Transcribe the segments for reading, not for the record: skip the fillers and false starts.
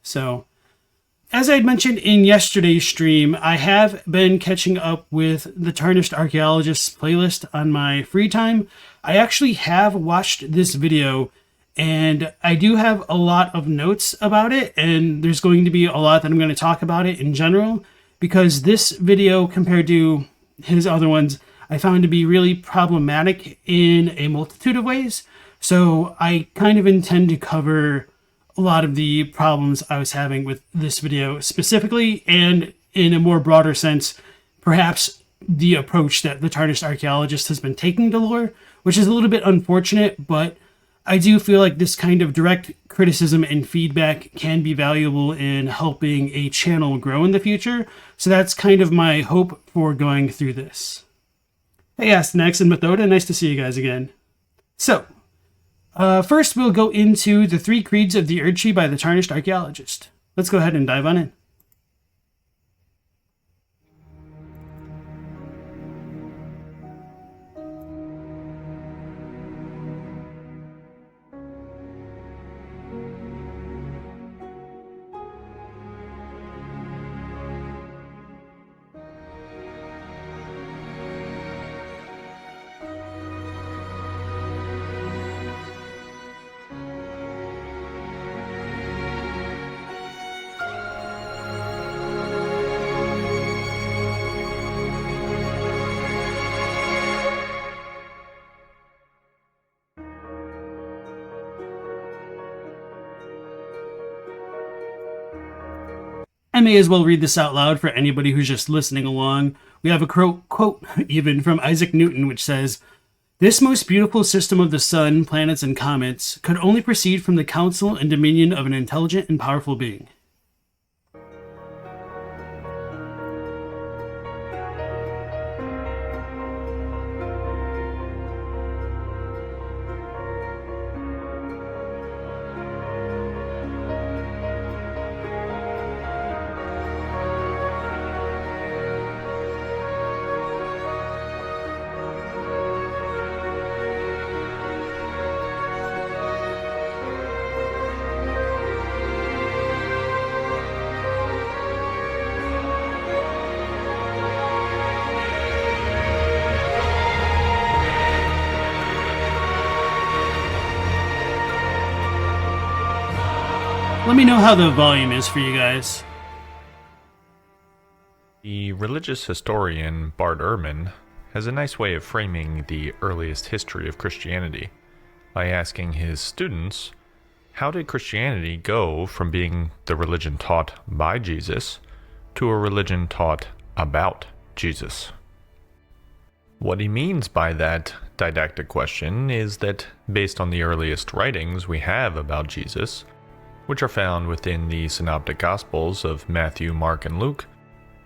So, as I had mentioned in yesterday's stream, I have been catching up with the Tarnished Archaeologist playlist on my free time. I actually have watched this video, and I do have a lot of notes about it, and there's going to be a lot that I'm going to talk about it in general, because this video, compared to his other ones, I found to be really problematic in a multitude of ways. So I kind of intend to cover a lot of the problems I was having with this video specifically, and in a more broader sense, perhaps the approach that the Tarnished Archaeologist has been taking to lore, which is a little bit unfortunate, but I do feel like this kind of direct criticism and feedback can be valuable in helping a channel grow in the future. So that's kind of my hope for going through this. Hey, Astynax and Methoda, nice to see you guys again. So, first, we'll go into the 3 creeds of the Erdtree by the Tarnished Archaeologist. Let's go ahead and dive on in. I may as well read this out loud for anybody who's just listening along. We have a quote even from Isaac Newton, which says, "This most beautiful system of the sun, planets, and comets could only proceed from the counsel and dominion of an intelligent and powerful being." Let me know how the volume is for you guys. The religious historian Bart Ehrman has a nice way of framing the earliest history of Christianity by asking his students, how did Christianity go from being the religion taught by Jesus to a religion taught about Jesus? What he means by that didactic question is that based on the earliest writings we have about Jesus, which are found within the Synoptic Gospels of Matthew, Mark, and Luke,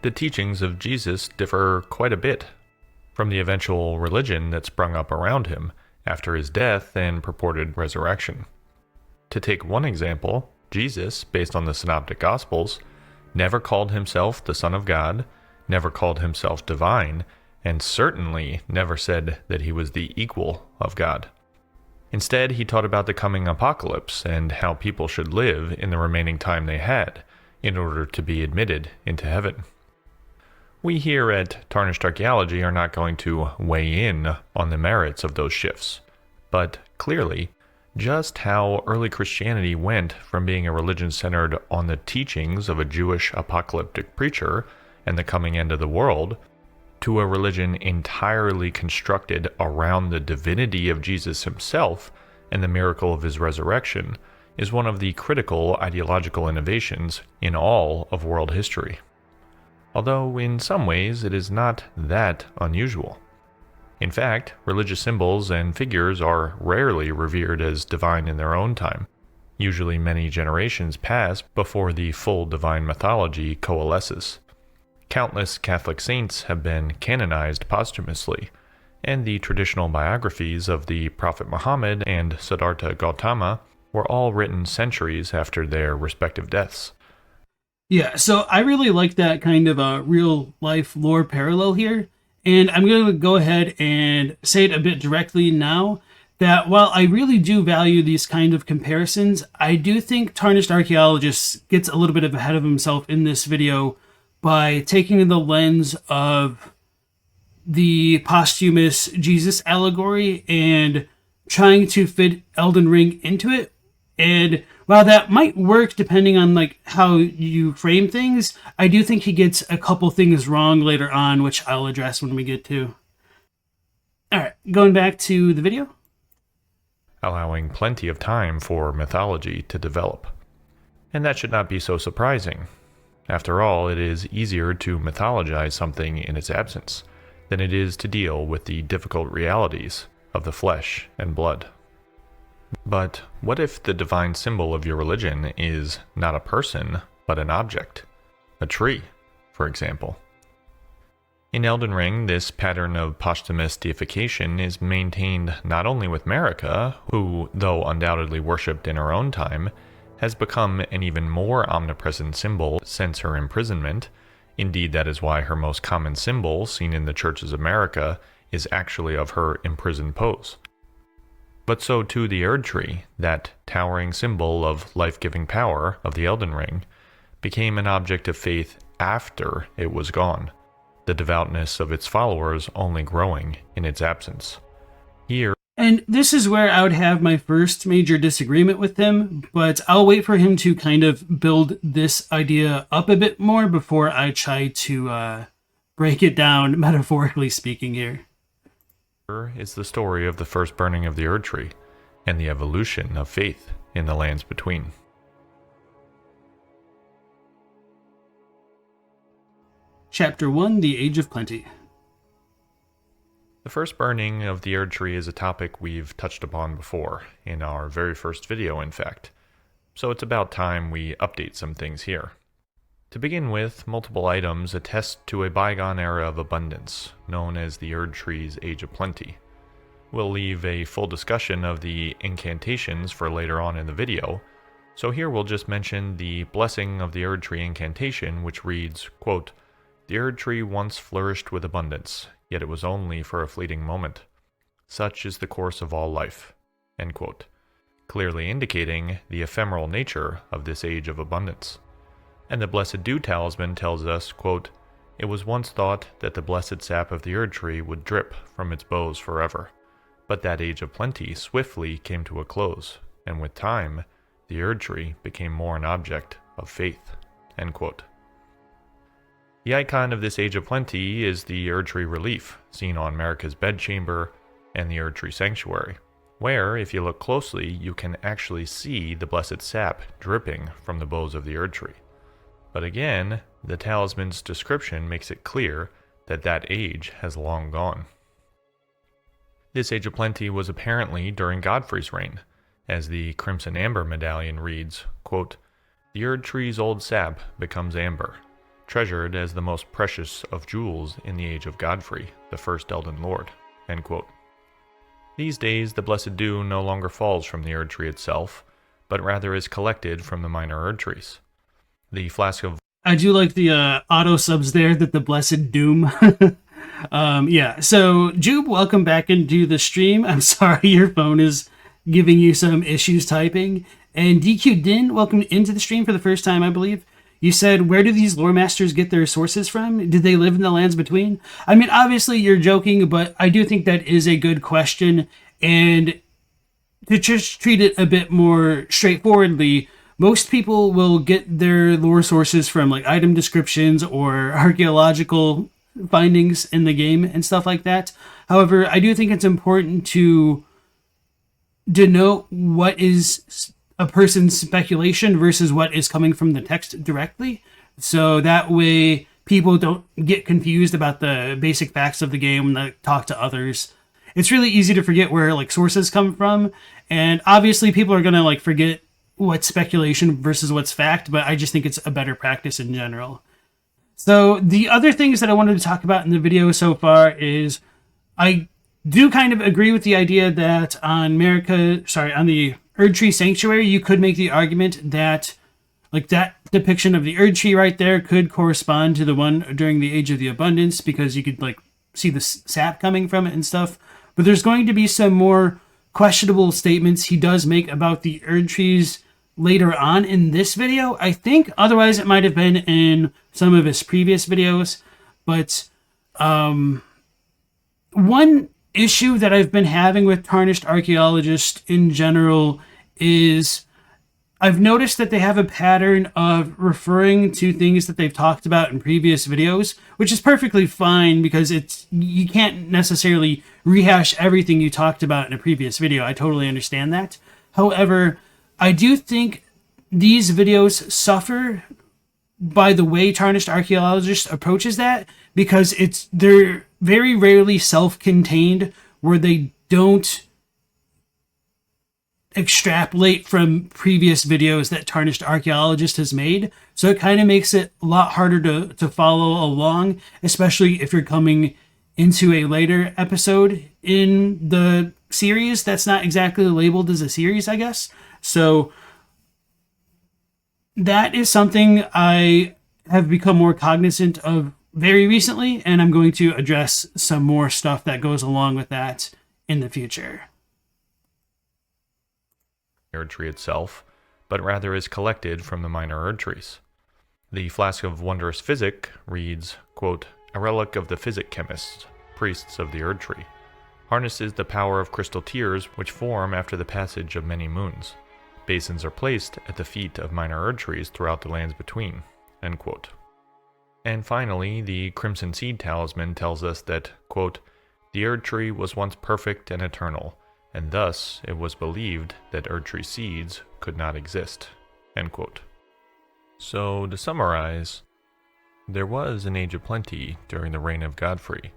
the teachings of Jesus differ quite a bit from the eventual religion that sprung up around him after his death and purported resurrection. To take one example, Jesus, based on the Synoptic Gospels, never called himself the Son of God, never called himself divine, and certainly never said that he was the equal of God. Instead, he taught about the coming apocalypse and how people should live in the remaining time they had in order to be admitted into heaven. We here at Tarnished Archaeology are not going to weigh in on the merits of those shifts, but clearly, just how early Christianity went from being a religion centered on the teachings of a Jewish apocalyptic preacher and the coming end of the world, to a religion entirely constructed around the divinity of Jesus himself and the miracle of his resurrection, is one of the critical ideological innovations in all of world history. Although in some ways it is not that unusual. In fact, religious symbols and figures are rarely revered as divine in their own time. Usually many generations pass before the full divine mythology coalesces. Countless Catholic saints have been canonized posthumously, and the traditional biographies of the Prophet Muhammad and Siddhartha Gautama were all written centuries after their respective deaths. Yeah, so I really like that kind of a real-life lore parallel here, and I'm going to go ahead and say it a bit directly now, that while I really do value these kind of comparisons, I do think Tarnished Archaeologist gets a little bit ahead of himself in this video by taking the lens of the posthumous Jesus allegory and trying to fit Elden Ring into it. And while that might work depending on like how you frame things, I do think he gets a couple things wrong later on, which I'll address when we get to. All right, going back to the video. Allowing plenty of time for mythology to develop. And that should not be so surprising. After all, it is easier to mythologize something in its absence than it is to deal with the difficult realities of the flesh and blood. But what if the divine symbol of your religion is not a person, but an object? A tree, for example. In Elden Ring, this pattern of posthumous deification is maintained not only with Marika, who, though undoubtedly worshipped in her own time, has become an even more omnipresent symbol since her imprisonment. Indeed, that is why her most common symbol, seen in the churches of Marika, is actually of her imprisoned pose. But so too the Erdtree, that towering symbol of life-giving power of the Elden Ring, became an object of faith after it was gone, the devoutness of its followers only growing in its absence. Here, and this is where I would have my first major disagreement with him, but I'll wait for him to kind of build this idea up a bit more before I try to break it down, metaphorically speaking here. Is the story of the first burning of the Erdtree and the evolution of faith in the lands between. Chapter 1, The Age of Plenty. The first burning of the Erdtree is a topic we've touched upon before, in our very first video in fact, so it's about time we update some things here. To begin with, multiple items attest to a bygone era of abundance, known as the Erdtree's Age of Plenty. We'll leave a full discussion of the incantations for later on in the video, so here we'll just mention the blessing of the Erdtree incantation, which reads, quote, "The Erdtree once flourished with abundance, yet it was only for a fleeting moment. Such is the course of all life," end quote, clearly indicating the ephemeral nature of this age of abundance. And the Blessed Dew talisman tells us, quote, "It was once thought that the blessed sap of the Erdtree would drip from its boughs forever. But that age of plenty swiftly came to a close, and with time, the Erdtree became more an object of faith," end quote. The icon of this age of plenty is the Erdtree relief, seen on Marika's bedchamber and the Erdtree sanctuary, where, if you look closely, you can actually see the blessed sap dripping from the boughs of the Erdtree. But again, the talisman's description makes it clear that that age has long gone. This age of plenty was apparently during Godfrey's reign, as the Crimson Amber medallion reads, quote, "The Erdtree's old sap becomes amber, treasured as the most precious of jewels in the age of Godfrey, the first Elden Lord," end quote. These days, the Blessed Dew no longer falls from the Erdtree itself, but rather is collected from the minor Erdtrees. The flask of... I do like the auto subs there that the Blessed Doom. Yeah, so Jube, welcome back into the stream. I'm sorry your phone is giving you some issues typing. And DQ Din, welcome into the stream for the first time, I believe. You said, where do these lore masters get their sources from? Did they live in the lands between? I mean, obviously you're joking, but I do think that is a good question. And to just treat it a bit more straightforwardly, most people will get their lore sources from like item descriptions or archaeological findings in the game and stuff like that. However, I do think it's important to denote what is a person's speculation versus what is coming from the text directly. So that way people don't get confused about the basic facts of the game when they talk to others. It's really easy to forget where like sources come from. And obviously people are going to like forget what's speculation versus what's fact, but I just think it's a better practice in general. So the other things that I wanted to talk about in the video so far is I do kind of agree with the idea that on the Erdtree Sanctuary, you could make the argument that like that depiction of the Erdtree right there could correspond to the one during the Age of the Abundance, because you could like see the sap coming from it and stuff. But there's going to be some more questionable statements he does make about the Erdtrees later on in this video, I think. Otherwise, it might have been in some of his previous videos. But one issue that I've been having with Tarnished Archaeologist in general is I've noticed that they have a pattern of referring to things that they've talked about in previous videos, which is perfectly fine because you can't necessarily rehash everything you talked about in a previous video. I totally understand that. However, I do think these videos suffer by the way Tarnished Archaeologist approaches that, because they're very rarely self-contained, where they don't extrapolate from previous videos that Tarnished Archaeologist has made. So it kind of makes it a lot harder to follow along, especially if you're coming into a later episode in the series that's not exactly labeled as a series, I guess. So that is something I have become more cognizant of very recently, and I'm going to address some more stuff that goes along with that in the future. Erdtree itself, but rather is collected from the minor Erdtrees. The Flask of Wondrous Physic reads, quote, "A relic of the physic chemists, priests of the Erdtree, harnesses the power of crystal tears which form after the passage of many moons. Basins are placed at the feet of minor Erdtrees throughout the lands between." End quote. And finally, the Crimson Seed Talisman tells us that, quote, "The Erdtree was once perfect and eternal, and thus it was believed that Erdtree seeds could not exist." End quote. So, to summarize, there was an age of plenty during the reign of Godfrey,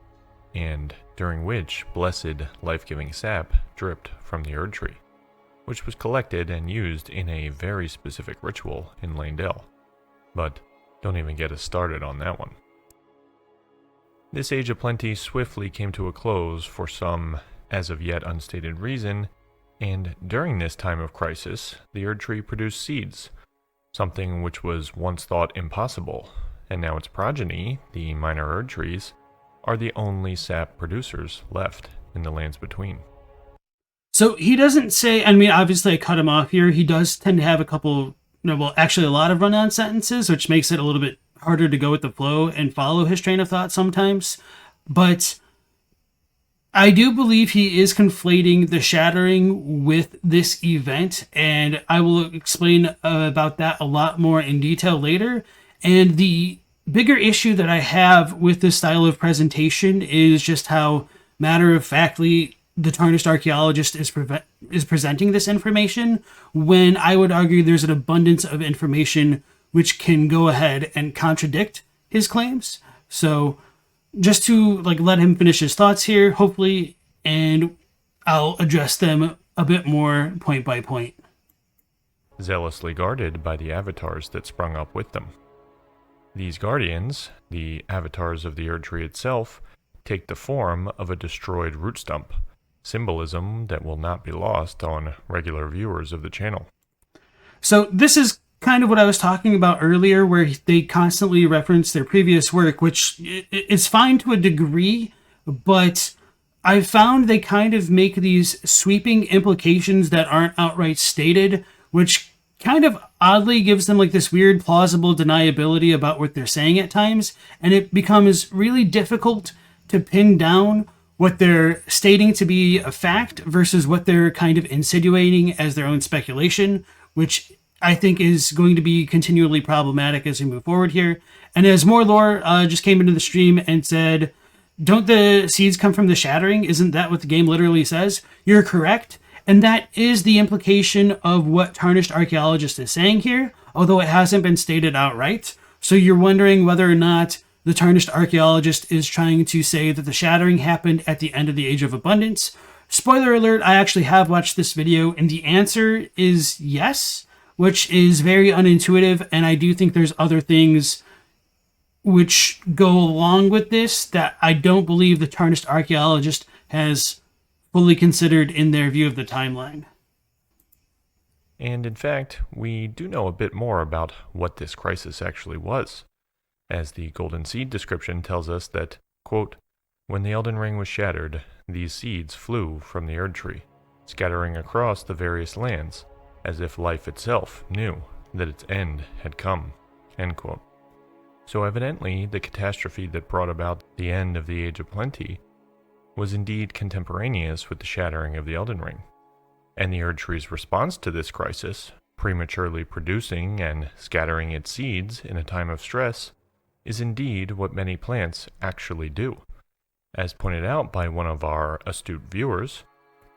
and during which blessed, life-giving sap dripped from the Erdtree, which was collected and used in a very specific ritual in Leyndell. But don't even get us started on that one. This age of plenty swiftly came to a close for some as of yet unstated reason, and during this time of crisis, the Erdtree produced seeds, something which was once thought impossible, and now its progeny, the minor Erdtrees, are the only sap producers left in the lands between. So he doesn't say, I mean, obviously I cut him off here. He does tend to have a couple, well, actually a lot of run-on sentences, which makes it a little bit harder to go with the flow and follow his train of thought sometimes. But I do believe he is conflating the shattering with this event, and I will explain about that a lot more in detail later. And the bigger issue that I have with this style of presentation is just how matter-of-factly the Tarnished Archaeologist is presenting this information, when I would argue there's an abundance of information which can go ahead and contradict his claims. So just to let him finish his thoughts here, hopefully, and I'll address them a bit more point by point. Zealously guarded by the avatars that sprung up with them. These guardians, the avatars of the Erdtree itself, take the form of a destroyed root stump, symbolism that will not be lost on regular viewers of the channel. So this is kind of what I was talking about earlier, where they constantly reference their previous work, which is fine to a degree, but I've found they kind of make these sweeping implications that aren't outright stated, which kind of oddly gives them this weird plausible deniability about what they're saying at times, and it becomes really difficult to pin down what they're stating to be a fact versus what they're kind of insinuating as their own speculation, which I think is going to be continually problematic as we move forward here. And as more lore just came into the stream and said, "Don't the seeds come from the shattering? Isn't that what the game literally says?" You're correct. And that is the implication of what Tarnished Archaeologist is saying here, although it hasn't been stated outright. So you're wondering whether or not the Tarnished Archaeologist is trying to say that the shattering happened at the end of the Age of Abundance. Spoiler alert, I actually have watched this video, and the answer is yes, which is very unintuitive, and I do think there's other things which go along with this that I don't believe the Tarnished Archaeologist has fully considered in their view of the timeline. And in fact, we do know a bit more about what this crisis actually was, as the Golden Seed description tells us that, quote, "When the Elden Ring was shattered, these seeds flew from the Erdtree. scattering across the various lands, as if life itself knew that its end had come." End quote. So evidently, the catastrophe that brought about the end of the Age of Plenty was indeed contemporaneous with the shattering of the Elden Ring. And the Erdtree's response to this crisis, prematurely producing and scattering its seeds in a time of stress, is indeed what many plants actually do. As pointed out by one of our astute viewers,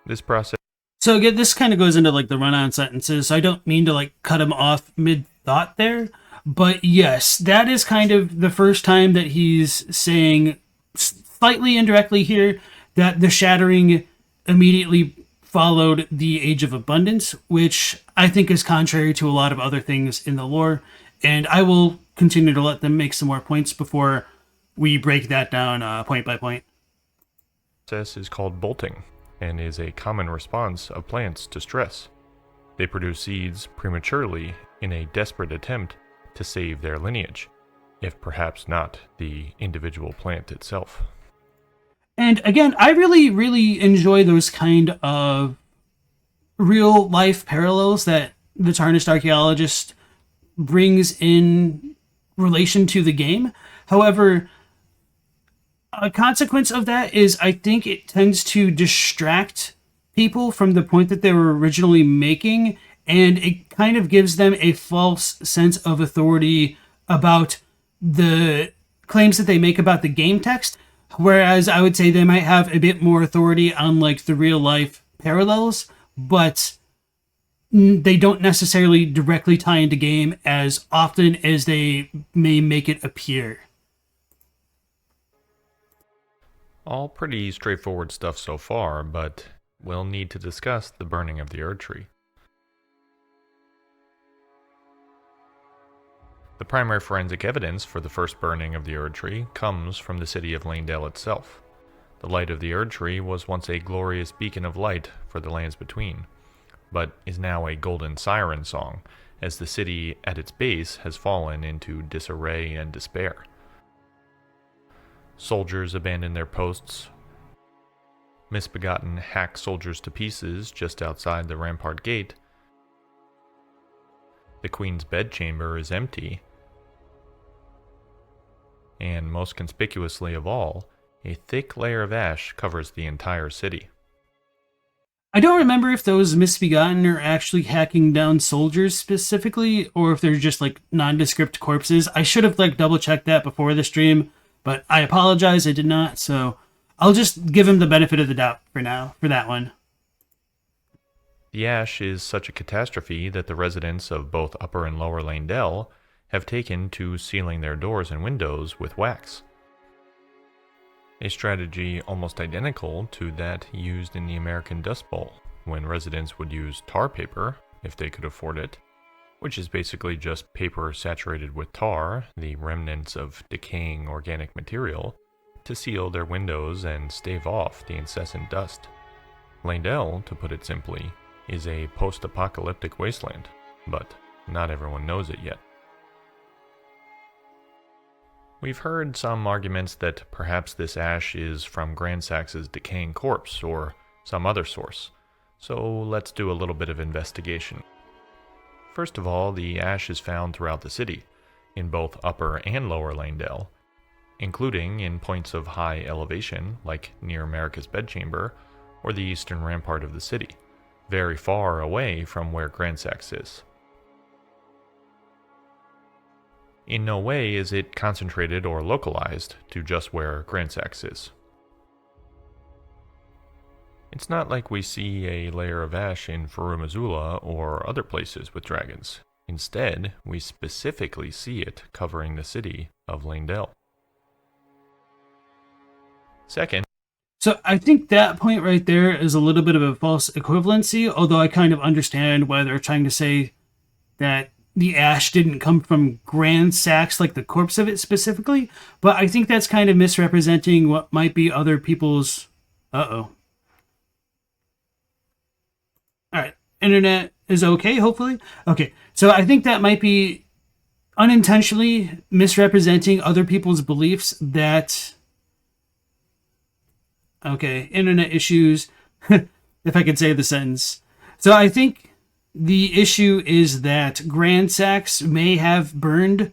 this process... So again, this kind of goes into like the run-on sentences, so I don't mean to like cut him off mid-thought there, but yes, that is kind of the first time that he's saying, slightly indirectly here, that the shattering immediately followed the Age of Abundance, which I think is contrary to a lot of other things in the lore, and I will continue to let them make some more points before we break that down point by point. Process is called bolting, and is a common response of plants to stress. They produce seeds prematurely in a desperate attempt to save their lineage, if perhaps not the individual plant itself. And again, I really, really enjoy those kind of real life parallels that the Tarnished Archaeologist brings in relation to the game. However, a consequence of that is I think it tends to distract people from the point that they were originally making, and it kind of gives them a false sense of authority about the claims that they make about the game text. Whereas I would say they might have a bit more authority on like the real life parallels, but they don't necessarily directly tie into game as often as they may make it appear. All pretty straightforward stuff so far, but we'll need to discuss the burning of the Erdtree. The primary forensic evidence for the first burning of the Erdtree comes from the city of Leyndell itself. The light of the Erdtree was once a glorious beacon of light for the lands between, but is now a golden siren song, as the city at its base has fallen into disarray and despair. Soldiers abandon their posts. Misbegotten hack soldiers to pieces just outside the rampart gate. The queen's bedchamber is empty. And most conspicuously of all, a thick layer of ash covers the entire city. I don't remember if those misbegotten are actually hacking down soldiers specifically, or if they're just like nondescript corpses. I should have like double checked that before the stream, but I apologize, I did not, so I'll just give him the benefit of the doubt for now, for that one. The ash is such a catastrophe that the residents of both Upper and Lower Leyndell have taken to sealing their doors and windows with wax. A strategy almost identical to that used in the American Dust Bowl, when residents would use tar paper, if they could afford it, which is basically just paper saturated with tar, the remnants of decaying organic material, to seal their windows and stave off the incessant dust. Leyndell, to put it simply, is a post-apocalyptic wasteland, but not everyone knows it yet. We've heard some arguments that perhaps this ash is from Grandsax's decaying corpse or some other source, so let's do a little bit of investigation. First of all, the ash is found throughout the city, in both Upper and Lower Leyndell, including in points of high elevation, like near America's bedchamber or the eastern rampart of the city, very far away from where Grandsax is. In no way is it concentrated or localized to just where Grandsax is. It's not like we see a layer of ash in Farum Azula or other places with dragons. Instead, we specifically see it covering the city of Leyndell. Second, So I think that point right there is a little bit of a false equivalency, although I kind of understand why they're trying to say that the ash didn't come from Grandsax, like the corpse of it specifically, but I think that's kind of misrepresenting what might be other people's... Uh-oh. Alright, internet is okay, hopefully? Okay, so I think that might be unintentionally misrepresenting other people's beliefs that... Okay, internet issues. if I could say the sentence. So I think the issue is that Gransax may have burned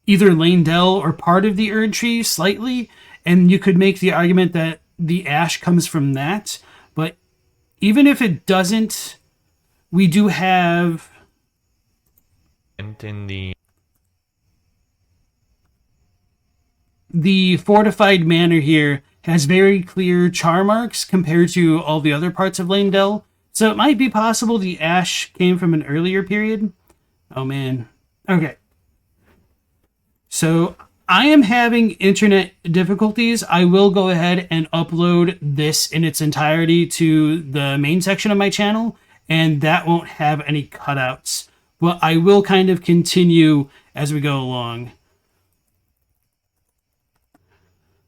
either Leyndell or part of the Erdtree slightly, and you could make the argument that the ash comes from that. But even if it doesn't, we do have... And in the fortified manor here has very clear char marks compared to all the other parts of Leyndell. So it might be possible the ash came from an earlier period. Oh man. Okay. So I am having internet difficulties. I will go ahead and upload this in its entirety to the main section of my channel, and that won't have any cutouts. But I will kind of continue as we go along.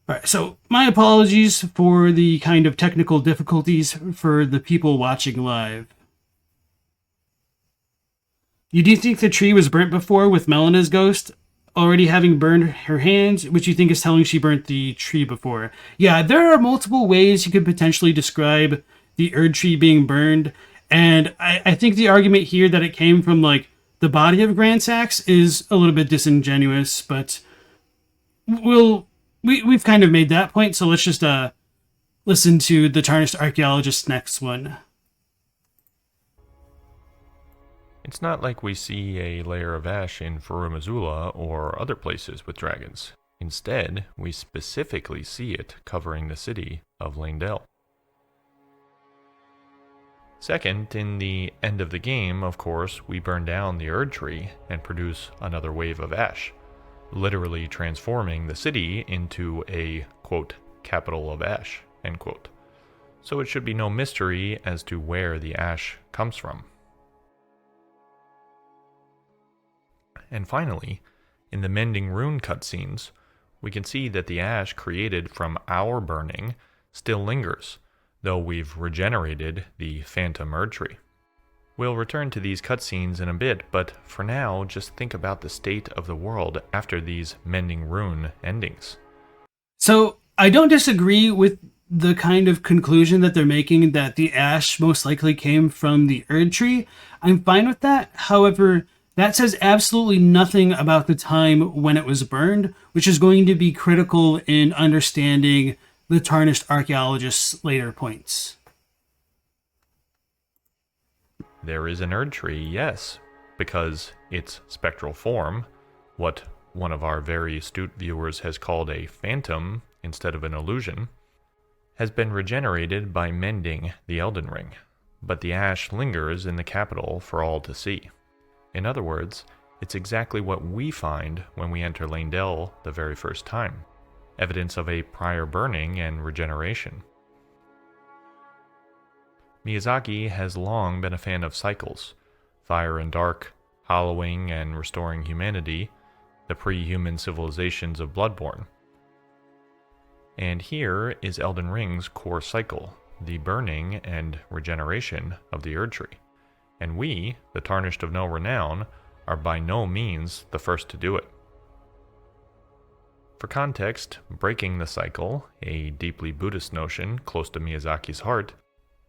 All right, so my apologies for the kind of technical difficulties for the people watching live. You do think the tree was burnt before with Melena's ghost already having burned her hands, which you think is telling she burnt the tree before? Yeah, there are multiple ways you could potentially describe the Erdtree being burned, and I think the argument here that it came from like the body of Gransax is a little bit disingenuous, but we've kind of made that point, so let's just listen to the Tarnished Archaeologist's next one. It's not like we see a layer of ash in Farum Azula or other places with dragons. Instead, we specifically see it covering the city of Leyndell. Second, in the end of the game, of course, we burn down the Erdtree and produce another wave of ash, literally transforming the city into a, quote, capital of ash, end quote. So it should be no mystery as to where the ash comes from. And finally, in the Mending Rune cutscenes, we can see that the ash created from our burning still lingers, though we've regenerated the Phantom Erdtree. We'll return to these cutscenes in a bit, but for now, just think about the state of the world after these Mending Rune endings. So, I don't disagree with the kind of conclusion that they're making that the ash most likely came from the Erdtree. I'm fine with that. However, that says absolutely nothing about the time when it was burned, which is going to be critical in understanding the Tarnished Archaeologist's later points. There is an Erdtree, yes, because its spectral form, what one of our very astute viewers has called a phantom instead of an illusion, has been regenerated by mending the Elden Ring, but the ash lingers in the capital for all to see. In other words, it's exactly what we find when we enter Leyndell the very first time, evidence of a prior burning and regeneration. Miyazaki has long been a fan of cycles, fire and dark, hollowing and restoring humanity, the pre-human civilizations of Bloodborne. And here is Elden Ring's core cycle, the burning and regeneration of the Erdtree. And we, the Tarnished of no renown, are by no means the first to do it. For context, breaking the cycle, a deeply Buddhist notion close to Miyazaki's heart,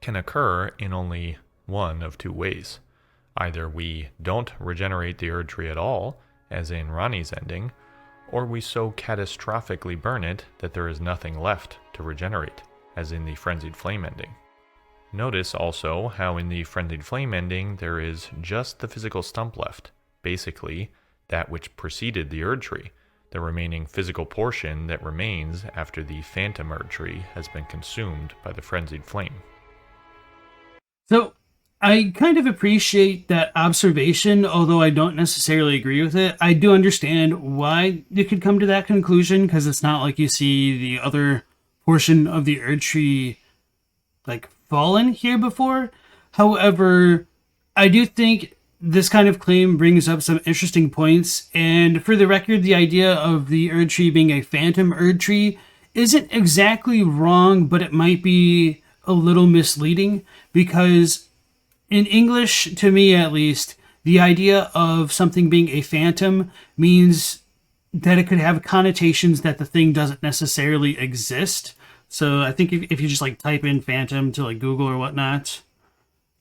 can occur in only one of two ways. Either we don't regenerate the Erdtree at all, as in Ranni's ending, or we so catastrophically burn it that there is nothing left to regenerate, as in the Frenzied Flame ending. Notice also how in the Frenzied Flame ending there is just the physical stump left, basically that which preceded the Erdtree, the remaining physical portion that remains after the Phantom Erdtree has been consumed by the Frenzied Flame. So, I kind of appreciate that observation, although I don't necessarily agree with it. I do understand why you could come to that conclusion, because it's not like you see the other portion of the Erdtree like fallen here before. However, I do think this kind of claim brings up some interesting points, and for the record, the idea of the Erdtree being a phantom Erdtree isn't exactly wrong, but it might be a little misleading, because in English, to me at least, the idea of something being a phantom means that it could have connotations that the thing doesn't necessarily exist. So I think if you just like type in Phantom to like Google or whatnot,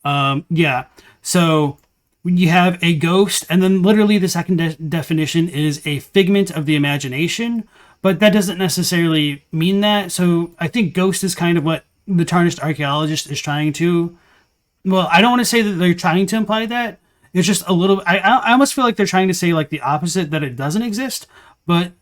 yeah. So you have a ghost, and then literally the second definition is a figment of the imagination, but that doesn't necessarily mean that. So I think ghost is kind of what the Tarnished Archaeologist is trying to. Well, I don't want to say that they're trying to imply that. It's just a little. I almost feel like they're trying to say like the opposite, that it doesn't exist. But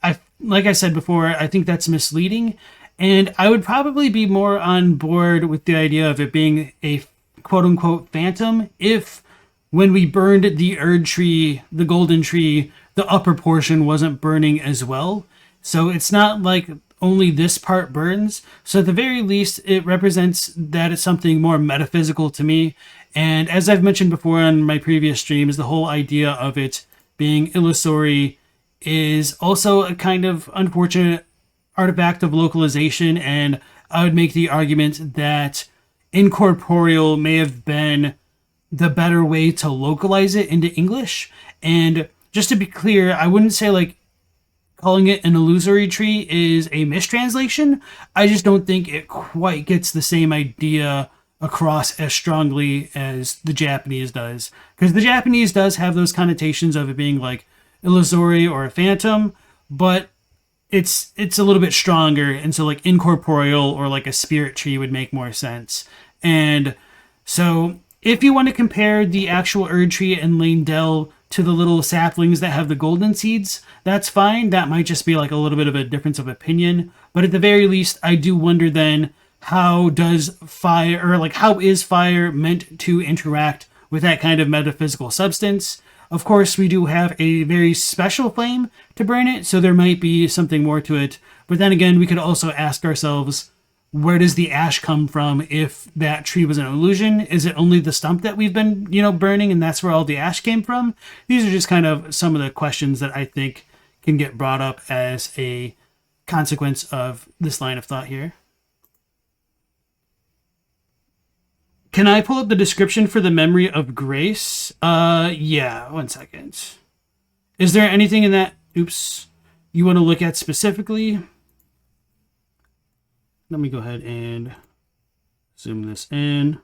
like I said before, I think that's misleading, and I would probably be more on board with the idea of it being a quote unquote phantom if when we burned the Erdtree, the golden tree, the upper portion wasn't burning as well. So it's not like only this part burns. So at the very least, it represents that it's something more metaphysical to me. And as I've mentioned before on my previous streams, the whole idea of it being illusory is also a kind of unfortunate artifact of localization. And I would make the argument that incorporeal may have been the better way to localize it into English. And just to be clear, I wouldn't say like calling it an illusory tree is a mistranslation. I just don't think it quite gets the same idea across as strongly as the Japanese does. Because the Japanese does have those connotations of it being like illusory or a phantom, but it's a little bit stronger, and so like incorporeal or like a spirit tree would make more sense. And so if you want to compare the actual Erdtree and Lane-Dell to the little saplings that have the golden seeds, that's fine. That might just be like a little bit of a difference of opinion. But at the very least, I do wonder then, how does fire, or like how is fire meant to interact with that kind of metaphysical substance? Of course, we do have a very special flame to burn it, so there might be something more to it. But then again, we could also ask ourselves, where does the ash come from if that tree was an illusion? Is it only the stump that we've been, burning, and that's where all the ash came from? These are just kind of some of the questions that I think can get brought up as a consequence of this line of thought here. Can I pull up the description for the memory of grace? Yeah, 1 second. Is there anything in that, you want to look at specifically? Let me go ahead and zoom this in.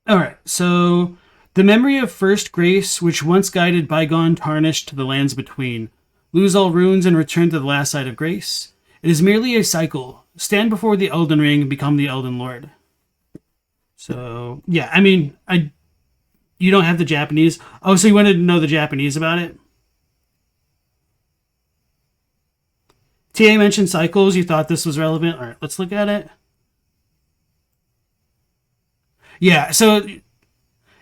All right, so the memory of first grace, which once guided bygone tarnished to the lands between. Lose all runes and return to the last sight of grace. It is merely a cycle. Stand before the Elden Ring, become the Elden Lord. So, yeah, I mean, you don't have the Japanese. Oh, so you wanted to know the Japanese about it? TA mentioned cycles. You thought this was relevant. All right, let's look at it. Yeah, so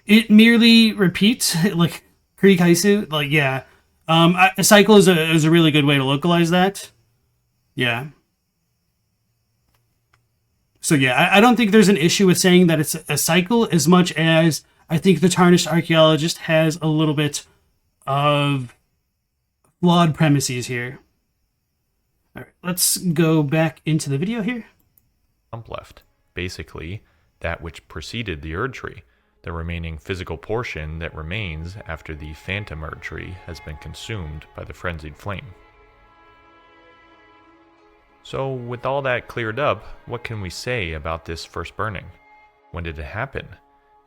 it merely repeats, like Kurikaisu. Like, yeah. A cycle is a really good way to localize that. Yeah. So, yeah, I don't think there's an issue with saying that it's a cycle as much as I think the Tarnished Archaeologist has a little bit of flawed premises here. All right, let's go back into the video here. Left, basically that which preceded the Erdtree, the remaining physical portion that remains after the phantom Erdtree has been consumed by the frenzied flame. So, with all that cleared up, what can we say about this first burning? When did it happen?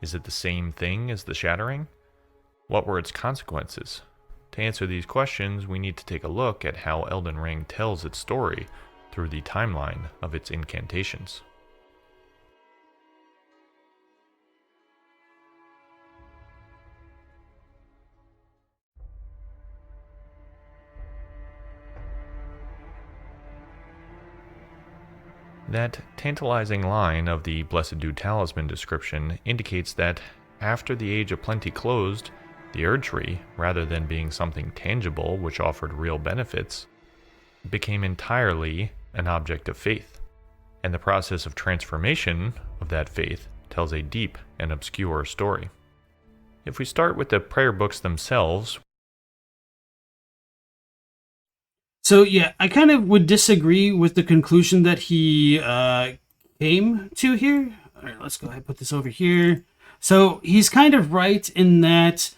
Is it the same thing as the shattering? What were its consequences? To answer these questions, we need to take a look at how Elden Ring tells its story through the timeline of its incantations. That tantalizing line of the Blessed Dew Talisman description indicates that after the Age of Plenty closed, the Erdtree, rather than being something tangible which offered real benefits, became entirely an object of faith. And the process of transformation of that faith tells a deep and obscure story. If we start with the prayer books themselves. So, yeah, I kind of would disagree with the conclusion that he came to here. All right, let's go ahead and put this over here. So, he's kind of right in that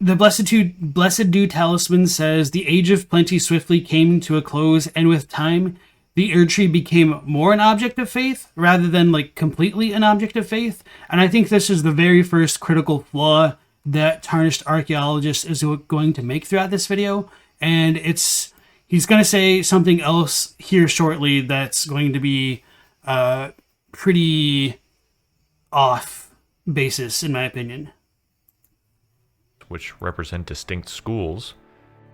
The Blessed Dew Talisman says, the age of plenty swiftly came to a close, and with time, the Erdtree became more an object of faith rather than like completely an object of faith. And I think this is the very first critical flaw that Tarnished Archaeologist is going to make throughout this video. And he's going to say something else here shortly that's going to be pretty off basis, in my opinion. Which represent distinct schools,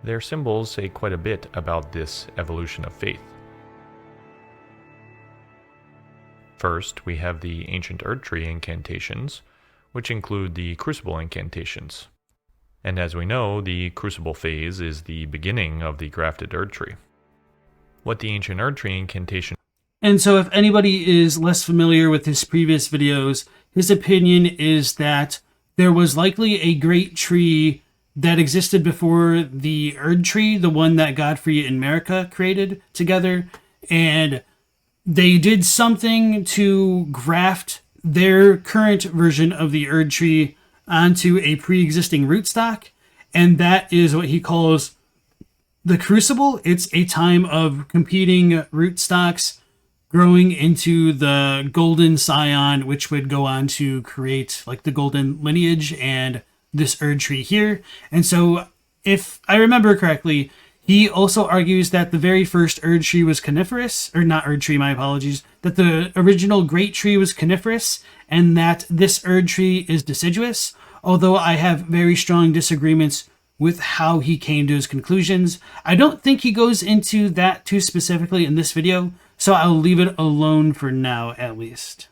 their symbols say quite a bit about this evolution of faith. First, we have the ancient Erdtree incantations, which include the Crucible incantations. And as we know, the Crucible phase is the beginning of the grafted Erdtree. What the ancient Erdtree incantation... And so if anybody is less familiar with his previous videos, his opinion is that there was likely a Greattree that existed before the Erdtree, the one that Godfrey and Marika created together, and they did something to graft their current version of the Erdtree onto a pre-existing rootstock, and that is what he calls the Crucible. It's a time of competing rootstocks growing into the golden scion, which would go on to create like the golden lineage and this Erdtree here. And so, if I remember correctly, he also argues that the very first Erdtree was Coniferous, or not Erdtree, my apologies, that the original Greattree was Coniferous, and that this Erdtree is Deciduous, although I have very strong disagreements with how he came to his conclusions. I don't think he goes into that too specifically in this video, so I'll leave it alone for now, at least.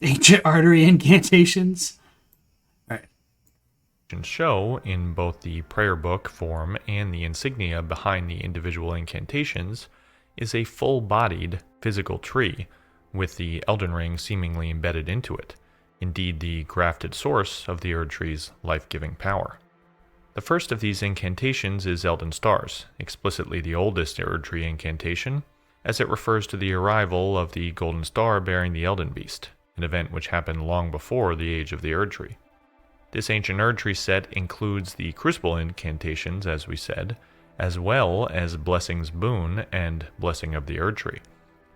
Ancient artery incantations. All right. Show in both the prayer book form and the insignia behind the individual incantations is a full-bodied physical tree with the Elden Ring seemingly embedded into it, indeed the grafted source of the Erdtree's life-giving power. The first of these incantations is Elden Stars, explicitly the oldest Erdtree incantation, as it refers to the arrival of the golden star bearing the Elden Beast, an event which happened long before the age of the Erdtree. This ancient Erdtree set includes the Crucible incantations, as we said, as well as Blessing's Boon and Blessing of the Erdtree,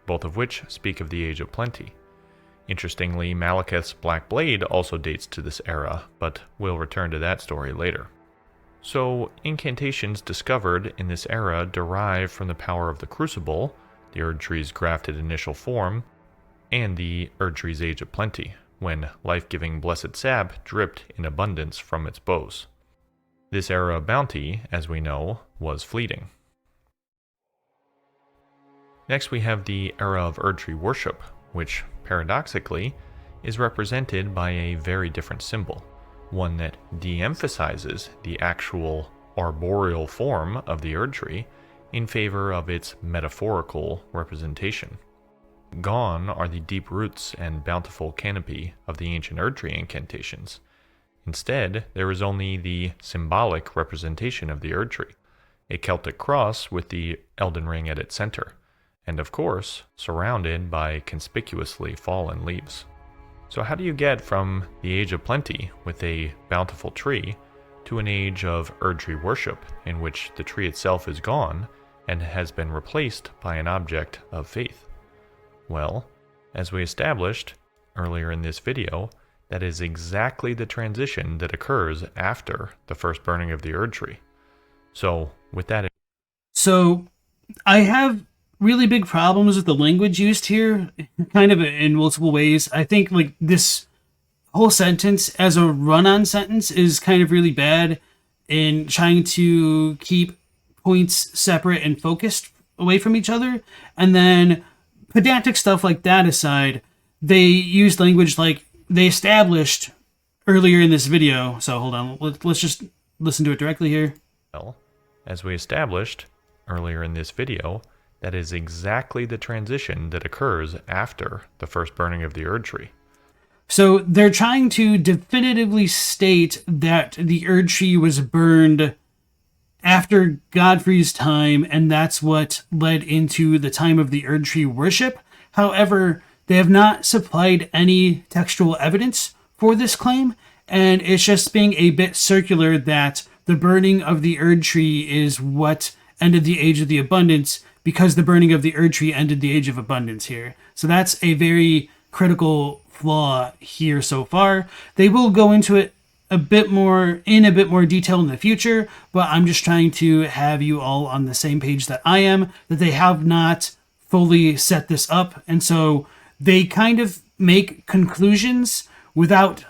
both of which speak of the Age of Plenty. Interestingly, Malekith's Black Blade also dates to this era, but we'll return to that story later. So, incantations discovered in this era derive from the power of the Crucible, the Erdtree's grafted initial form, and the Erdtree's Age of Plenty, when life-giving blessed sap dripped in abundance from its boughs. This era of bounty, as we know, was fleeting. Next we have the era of Erdtree worship, which, paradoxically, is represented by a very different symbol, one that de-emphasizes the actual arboreal form of the Erdtree in favor of its metaphorical representation. Gone are the deep roots and bountiful canopy of the ancient Erdtree incantations. Instead, there is only the symbolic representation of the Erdtree, a Celtic cross with the Elden Ring at its center, and of course, surrounded by conspicuously fallen leaves. So how do you get from the Age of Plenty with a bountiful tree to an age of Erdtree worship in which the tree itself is gone and has been replaced by an object of faith? Well, as we established earlier in this video, that is exactly the transition that occurs after the first burning of the Erdtree. So, with that... So, I have really big problems with the language used here, kind of in multiple ways. I think like this whole sentence as a run-on sentence is kind of really bad in trying to keep points separate and focused away from each other. And then pedantic stuff like that aside, they used language like they established earlier in this video. So hold on, let's just listen to it directly here. Well, as we established earlier in this video, that is exactly the transition that occurs after the first burning of the Erdtree. So they're trying to definitively state that the Erdtree was burned after Godfrey's time, and that's what led into the time of the Erdtree worship. However, they have not supplied any textual evidence for this claim, and it's just being a bit circular that the burning of the Erdtree is what ended the Age of the Abundance, because the burning of the Erdtree ended the Age of Abundance here. So that's a very critical flaw here so far. They will go into it a bit more detail in the future, but I'm just trying to have you all on the same page that I am, that they have not fully set this up, and so they kind of make conclusions without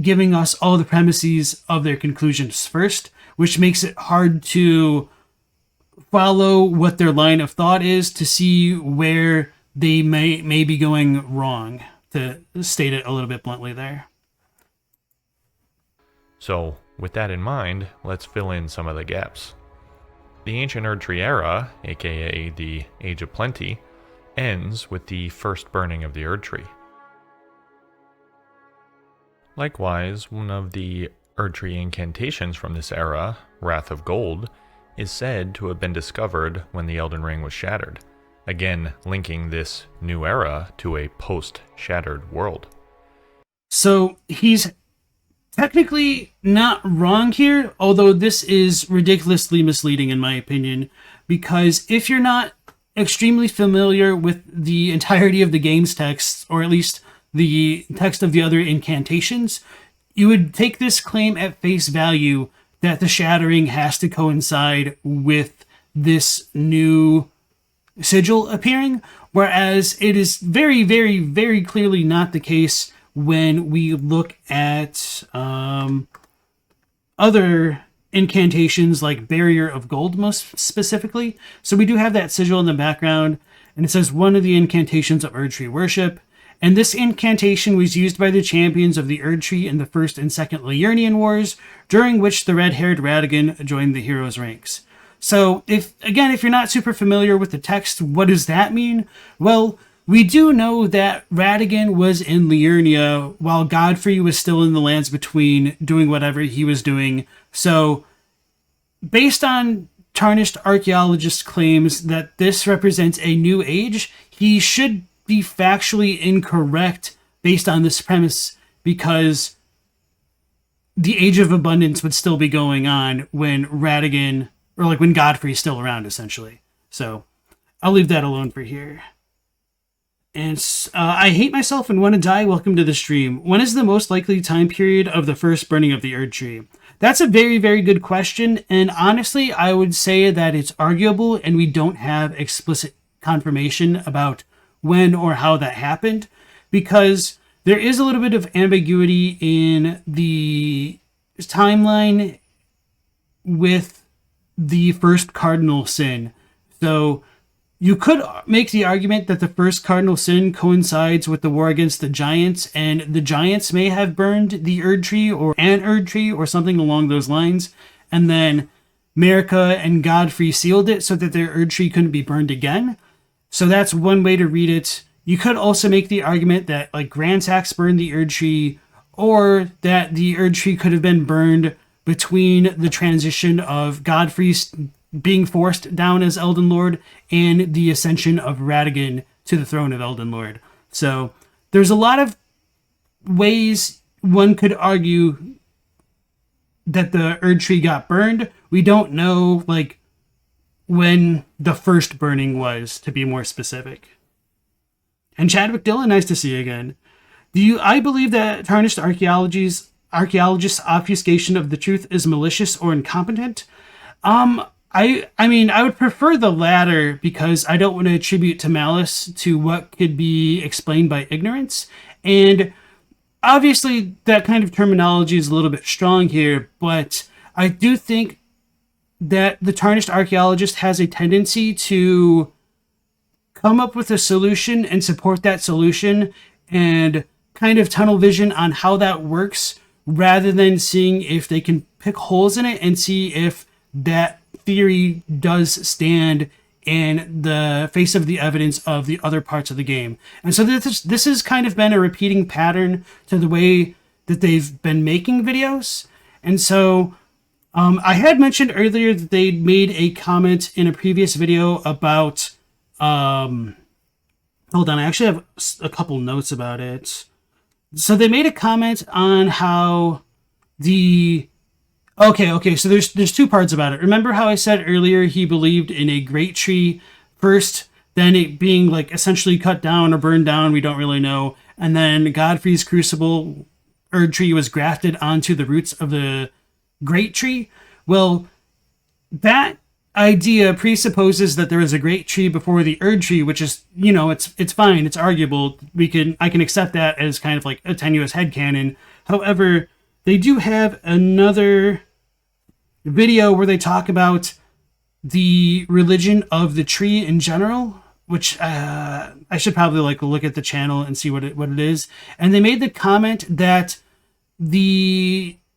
giving us all the premises of their conclusions first, which makes it hard to follow what their line of thought is, to see where they may be going wrong, to state it a little bit bluntly there. So, with that in mind, let's fill in some of the gaps. The ancient Erdtree era, aka the Age of Plenty, ends with the first burning of the Erdtree. Likewise, one of the Erdtree incantations from this era, Wrath of Gold, is said to have been discovered when the Elden Ring was shattered, again linking this new era to a post-shattered world. So he's technically not wrong here, although this is ridiculously misleading in my opinion, because if you're not extremely familiar with the entirety of the game's text, or at least the text of the other incantations, you would take this claim at face value that the shattering has to coincide with this new sigil appearing, whereas it is very, very, very clearly not the case when we look at other incantations like Barrier of Gold most specifically. So we do have that sigil in the background, and it says one of the incantations of Erdtree worship. And this incantation was used by the champions of the Erdtree in the First and Second Liurnian Wars, during which the red-haired Radagon joined the heroes' ranks. So, if you're not super familiar with the text, what does that mean? Well, we do know that Radagon was in Liurnia while Godfrey was still in the Lands Between doing whatever he was doing. So, based on Tarnished Archaeologist claims that this represents a new age, he should be factually incorrect based on this premise, because the Age of Abundance would still be going on when Radagon, or like when Godfrey's still around, essentially. So I'll leave that alone for here. And I hate myself and want to die. Welcome to the stream. When is the most likely time period of the first burning of the Erdtree? That's a very, very good question. And honestly, I would say that it's arguable, and we don't have explicit confirmation about when or how that happened, because there is a little bit of ambiguity in the timeline with the first cardinal sin. So you could make the argument that the first cardinal sin coincides with the war against the giants, and the giants may have burned the Erdtree or an Erdtree or something along those lines, and then Marika and Godfrey sealed it so that their Erdtree couldn't be burned again. So that's one way to read it. You could also make the argument that like Grantax burned the Erdtree, or that the Erdtree could have been burned between the transition of Godfrey being forced down as Elden Lord and the ascension of Radagon to the throne of Elden Lord. So there's a lot of ways one could argue that the Erdtree got burned. We don't know like when the first burning was, to be more specific. And Chadwick Dillon, nice to see you again. I believe that Tarnished Archaeologist's obfuscation of the truth is malicious or incompetent. I mean, I would prefer the latter, because I don't want to attribute to malice to what could be explained by ignorance. And obviously that kind of terminology is a little bit strong here, but I do think that the Tarnished Archaeologist has a tendency to come up with a solution and support that solution and kind of tunnel vision on how that works, rather than seeing if they can pick holes in it and see if that theory does stand in the face of the evidence of the other parts of the game. And so this has kind of been a repeating pattern to the way that they've been making videos. And so I had mentioned earlier that they made a comment in a previous video about, hold on, I actually have a couple notes about it. So they made a comment on how the okay. So there's two parts about it. Remember how I said earlier he believed in a Greattree first, then it being like essentially cut down or burned down. We don't really know, and then Godfrey's Crucible Erdtree was grafted onto the roots of the Greattree. Well, that idea presupposes that there was a Greattree before the Erdtree, which is, it's fine, it's arguable. I can accept that as kind of like a tenuous headcanon. However, they do have another video where they talk about the religion of the tree in general, which I should probably like look at the channel and see what it is. And they made the comment that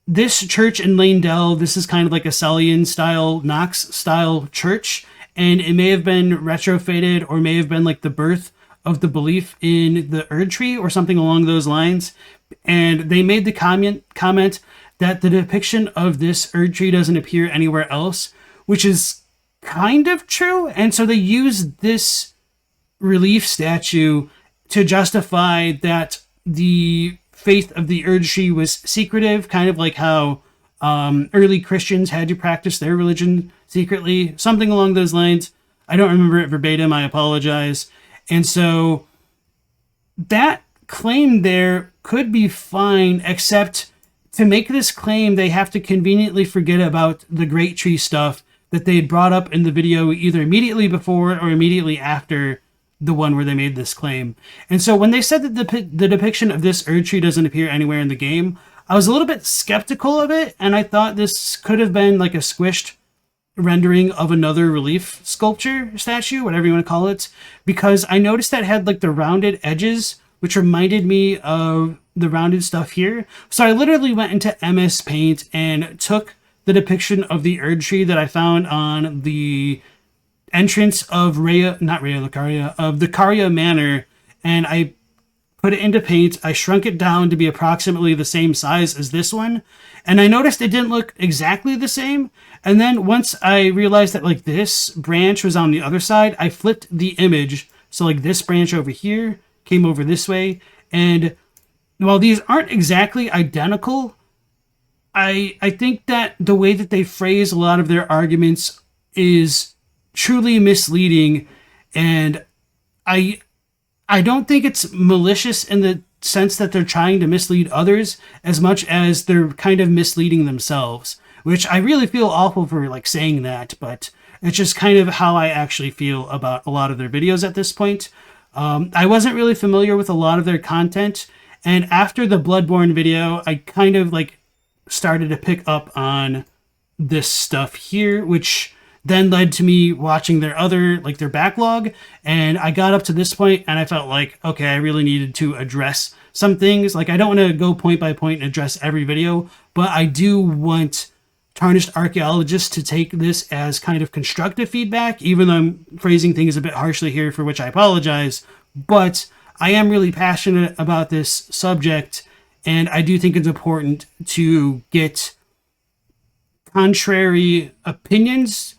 this church in Lanedell, this is kind of like a Sellian style, Knox style church, and it may have been retrofitted or may have been like the birth of the belief in the Erdtree or something along those lines. And they made the comment that the depiction of this Erdtree doesn't appear anywhere else, which is kind of true. And so they used this relief statue to justify that the faith of the Erdtree was secretive, kind of like how early Christians had to practice their religion secretly, something along those lines. I don't remember it verbatim, I apologize. And so that claim there could be fine, except to make this claim, they have to conveniently forget about the Greattree stuff that they had brought up in the video either immediately before or immediately after the one where they made this claim. And so when they said that the depiction of this Erdtree doesn't appear anywhere in the game, I was a little bit skeptical of it, and I thought this could have been like a squished rendering of another relief sculpture, statue, whatever you want to call it, because I noticed that it had like the rounded edges, which reminded me of the rounded stuff here. So I literally went into MS Paint and took the depiction of the Erdtree that I found on the entrance of the Caria Manor, and I put it into Paint. I shrunk it down to be approximately the same size as this one, and I noticed it didn't look exactly the same. And then once I realized that like this branch was on the other side, I flipped the image, so like this branch over here came over this way, and while these aren't exactly identical, I think that the way that they phrase a lot of their arguments is truly misleading, and I don't think it's malicious in the sense that they're trying to mislead others as much as they're kind of misleading themselves, which I really feel awful for like saying that, but it's just kind of how I actually feel about a lot of their videos at this point. I wasn't really familiar with a lot of their content, and after the Bloodborne video, I kind of like started to pick up on this stuff here, which then led to me watching their backlog, and I got up to this point and I felt like, okay, I really needed to address some things. Like, I don't want to go point by point and address every video, but I do want Tarnished Archaeologist to take this as kind of constructive feedback, even though I'm phrasing things a bit harshly here, for which I apologize. But I am really passionate about this subject, and I do think it's important to get contrary opinions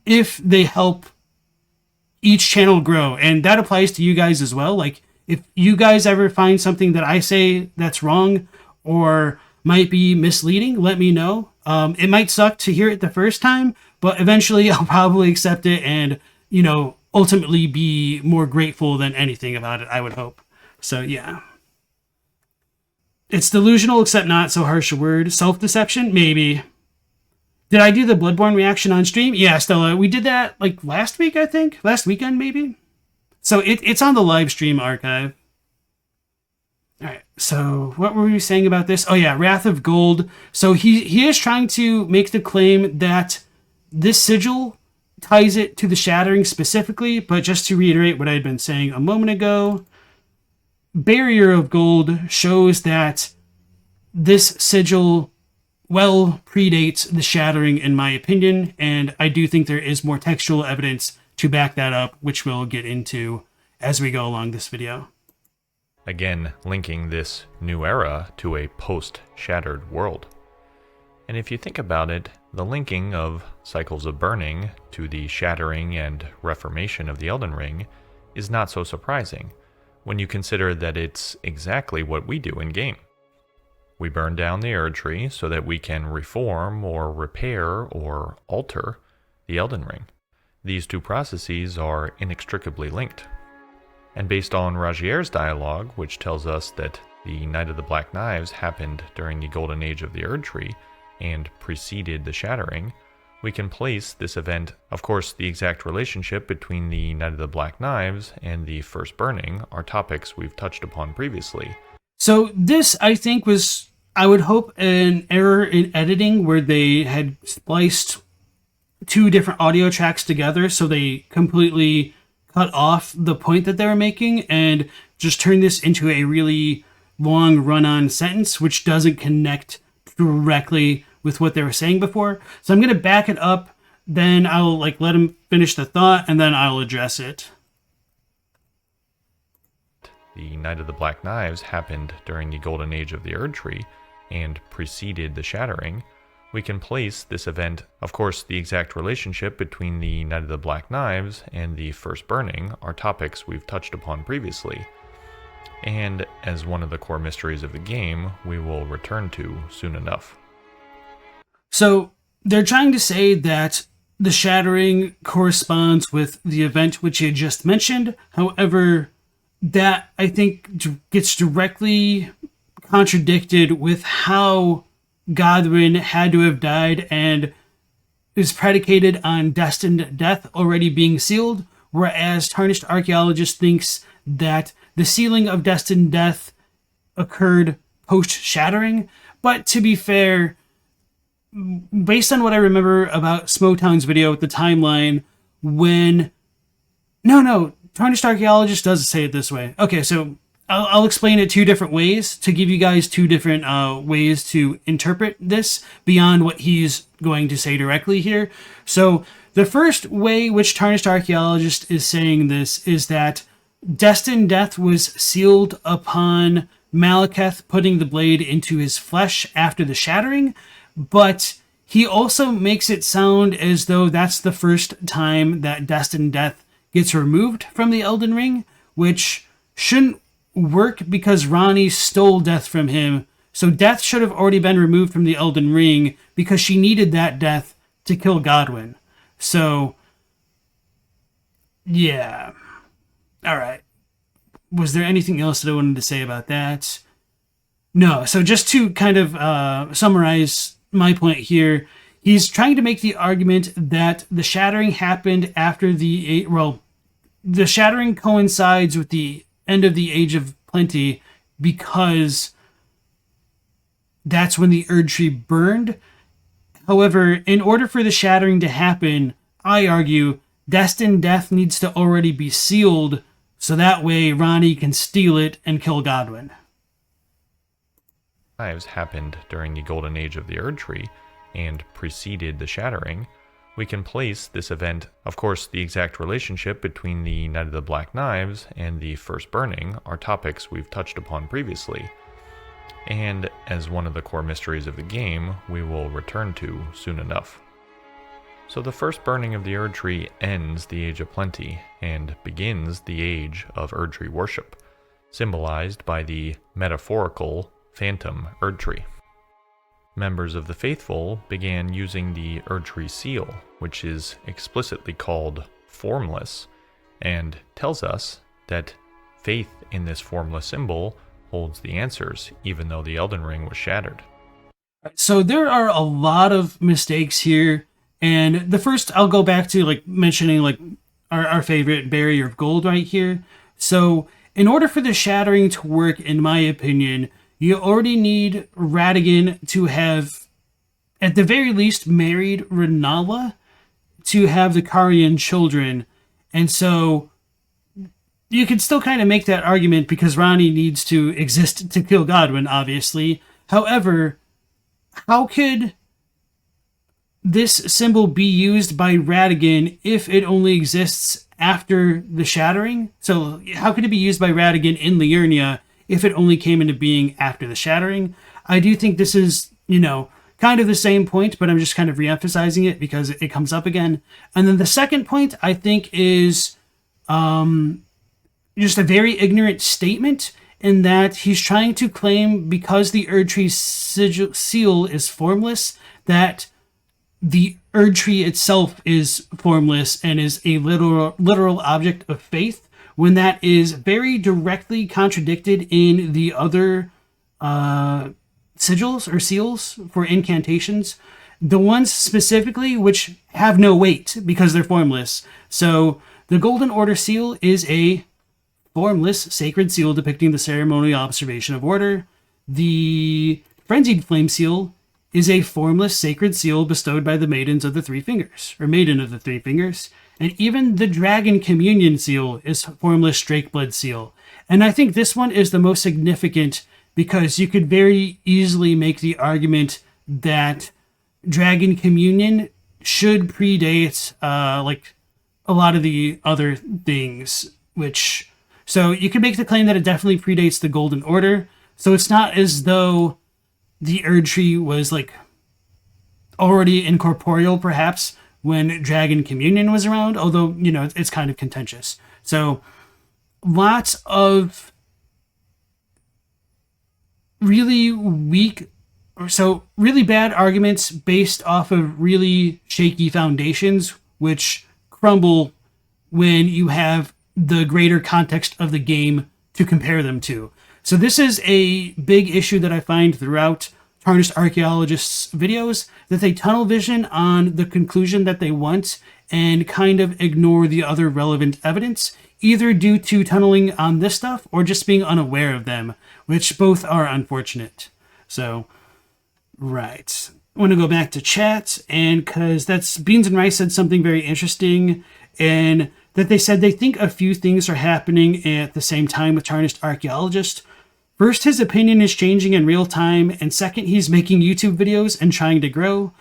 if they help each channel grow. And that applies to you guys as well. Like, if you guys ever find something that I say that's wrong or might be misleading, let me know. It might suck to hear it the first time, but eventually I'll probably accept it and, ultimately be more grateful than anything about it, I would hope. So, yeah. It's delusional, except not so harsh a word. Self-deception? Maybe. Did I do the Bloodborne reaction on stream? Yeah, Stella. We did that like last week, I think. Last weekend, maybe. So it's on the live stream archive. All right. So what were we saying about this? Oh yeah, Wrath of Gold. So he is trying to make the claim that this sigil ties it to the Shattering specifically, but just to reiterate what I had been saying a moment ago, Barrier of Gold shows that this sigil well predates the Shattering, in my opinion, and I do think there is more textual evidence to back that up, which we'll get into as we go along this video. Again, linking this new era to a post-shattered world. And if you think about it, the linking of Cycles of Burning to the shattering and reformation of the Elden Ring is not so surprising. when you consider that it's exactly what we do in game. We burn down the Erdtree so that we can reform or repair or alter the Elden Ring. These two processes are inextricably linked. And based on Ragier's dialogue, which tells us that the Night of the Black Knives happened during the golden age of the Erdtree and preceded the Shattering, we can place this event. Of course, the exact relationship between the Night of the Black Knives and the First Burning are topics we've touched upon previously. So this, I think, was, I would hope, an error in editing where they had spliced two different audio tracks together, so they completely cut off the point that they were making and just turned this into a really long run-on sentence, which doesn't connect directly with what they were saying before. So I'm going to back it up, then I'll let him finish the thought, and then I'll address it. The Night of the Black Knives happened during the golden age of the Erdtree and preceded the Shattering. We can place this event. Of course, the exact relationship between the Night of the Black Knives and the First Burning are topics we've touched upon previously, and as one of the core mysteries of the game, we will return to soon enough. So they're trying to say that the Shattering corresponds with the event which you had just mentioned. However, that, I think, gets directly contradicted with how Godwin had to have died and is predicated on destined death already being sealed, whereas Tarnished Archaeologist thinks that the sealing of destined death occurred post-Shattering. But to be fair, based on what I remember about Smotown's video with the timeline, when... No, Tarnished Archaeologist does say it this way. Okay, so I'll explain it two different ways to give you guys two different ways to interpret this beyond what he's going to say directly here. So the first way which Tarnished Archaeologist is saying this is that destined death was sealed upon Malekith putting the blade into his flesh after the Shattering, but he also makes it sound as though that's the first time that destined death gets removed from the Elden Ring, which shouldn't work because Ranni stole death from him. So death should have already been removed from the Elden Ring because she needed that death to kill Godwin. So, yeah. All right. Was there anything else that I wanted to say about that? No. So just to kind of summarize my point here, he's trying to make the argument that the Shattering happened after the Shattering coincides with the end of the Age of Plenty because that's when the Erdtree burned. However, in order for the Shattering to happen, I argue destined death needs to already be sealed so that way Ranni can steal it and kill Godwin. Knives happened during the golden age of the Erdtree and preceded the Shattering. We can place this event. Of course, the exact relationship between the Night of the Black Knives and the First Burning are topics we've touched upon previously, and as one of the core mysteries of the game, we will return to soon enough. So the First Burning of the Erdtree ends the Age of Plenty and begins the Age of Erdtree worship, symbolized by the metaphorical phantom Erdtree. Members of the faithful began using the Erdtree seal, which is explicitly called Formless, and tells us that faith in this formless symbol holds the answers, even though the Elden Ring was shattered. So there are a lot of mistakes here, and the first I'll go back to mentioning our favorite barrier of gold right here. So in order for the Shattering to work, in my opinion, you already need Radagon to have, at the very least, married Rennala to have the Carian children. And so you could still kind of make that argument because Ranni needs to exist to kill Godwin, obviously. However, how could this symbol be used by Radagon if it only exists after the Shattering? So how could it be used by Radagon in Liurnia if it only came into being after the Shattering? I do think this is, kind of the same point, but I'm just kind of re-emphasizing it because it comes up again. And then the second point, I think, is just a very ignorant statement, in that he's trying to claim, because the Erdtree seal is formless, that the Erdtree itself is formless and is a literal object of faith, when that is very directly contradicted in the other sigils or seals for incantations. The ones specifically which have no weight because they're formless. So the Golden Order seal is a formless sacred seal depicting the ceremonial observation of order. The Frenzied Flame seal is a formless sacred seal bestowed by the Maidens of the Three Fingers, or Maiden of the Three Fingers. And even the Dragon Communion seal is formless Drakeblood seal. And I think this one is the most significant, because you could very easily make the argument that Dragon Communion should predate like a lot of the other things, which, so you could make the claim that it definitely predates the Golden Order. So it's not as though the Erdtree was like already incorporeal, perhaps, when Dragon Communion was around, although, you know, it's kind of contentious. So lots of really weak, or so really bad arguments based off of really shaky foundations, which crumble when you have the greater context of the game to compare them to. So this is a big issue that I find throughout Tarnished Archaeologist's videos, that they tunnel vision on the conclusion that they want and kind of ignore the other relevant evidence, either due to tunneling on this stuff or just being unaware of them, which both are unfortunate. So, right. I want to go back to chat, and because that's Beans and Rice said something very interesting, and that they said they think a few things are happening at the same time with Tarnished Archaeologist. First, his opinion is changing in real time, and second, he's making YouTube videos and trying to grow.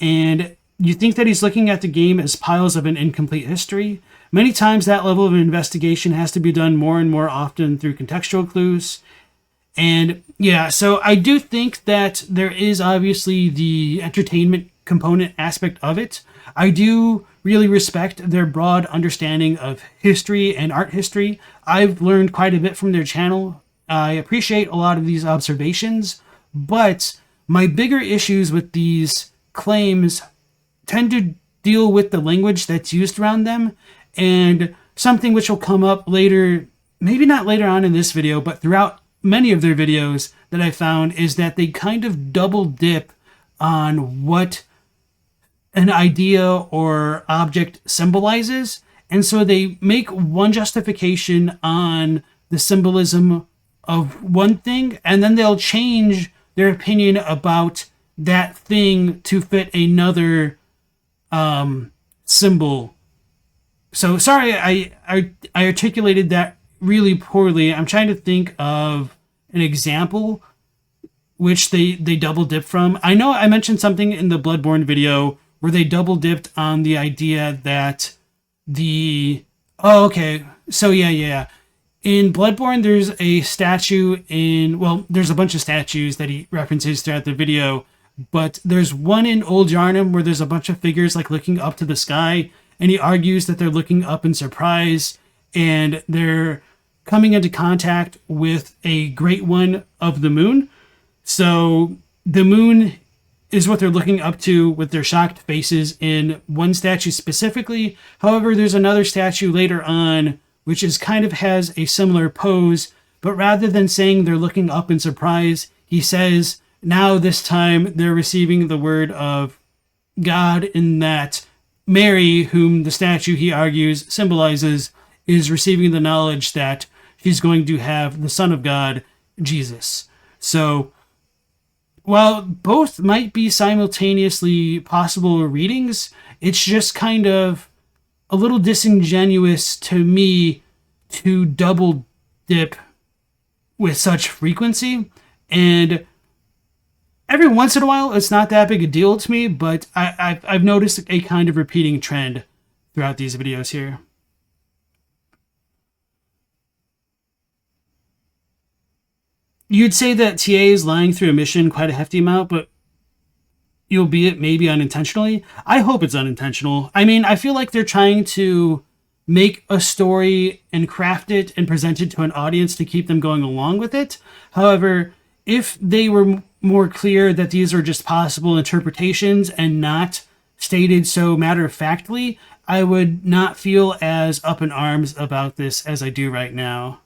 And you think that he's looking at the game as piles of an incomplete history. Many times that level of investigation has to be done more and more often through contextual clues. And yeah, so I do think that there is obviously the entertainment component aspect of it. I do really respect their broad understanding of history and art history. I've learned quite a bit from their channel. I appreciate a lot of these observations, but my bigger issues with these claims tend to deal with the language that's used around them, and something which will come up later, maybe not later on in this video, but throughout many of their videos that I found, is that they kind of double dip on what an idea or object symbolizes. And so they make one justification on the symbolism of one thing, and then they'll change their opinion about that thing to fit another symbol. So sorry, I articulated that really poorly. I'm trying to think of an example which they double dip from. I know I mentioned something in the Bloodborne video where they double dipped on the idea that the... Oh, okay. So yeah. In Bloodborne, there's a statue there's a bunch of statues that he references throughout the video, but there's one in Old Yarnum where there's a bunch of figures like looking up to the sky, and he argues that they're looking up in surprise, and they're coming into contact with a great one of the moon. So the moon is what they're looking up to with their shocked faces in one statue specifically. However, there's another statue later on which is kind of has a similar pose, but rather than saying they're looking up in surprise, he says now this time they're receiving the word of God, in that Mary, whom the statue, he argues, symbolizes, is receiving the knowledge that she's going to have the Son of God, Jesus. So while both might be simultaneously possible readings, it's just kind of a little disingenuous to me to double dip with such frequency. And every once in a while, it's not that big a deal to me, but I've noticed a kind of repeating trend throughout these videos here. You'd say that TA is lying through a mission quite a hefty amount, but albeit maybe unintentionally. I hope it's unintentional. I mean, I feel like they're trying to make a story and craft it and present it to an audience to keep them going along with it. However, if they were more clear that these are just possible interpretations and not stated so matter-of-factly, I would not feel as up in arms about this as I do right now.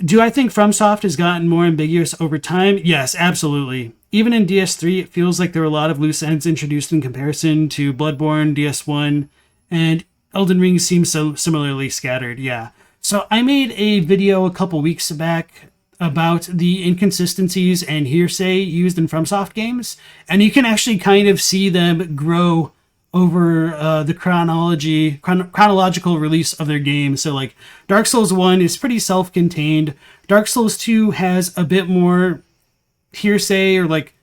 Do I think FromSoft has gotten more ambiguous over time? Yes, absolutely. Even in DS3, it feels like there were a lot of loose ends introduced in comparison to Bloodborne, DS1, and Elden Ring seems so similarly scattered, yeah. So I made a video a couple weeks back about the inconsistencies and hearsay used in FromSoft games, and you can actually kind of see them grow over the chronological release of their games. So like Dark Souls 1 is pretty self-contained. Dark Souls 2 has a bit more hearsay or like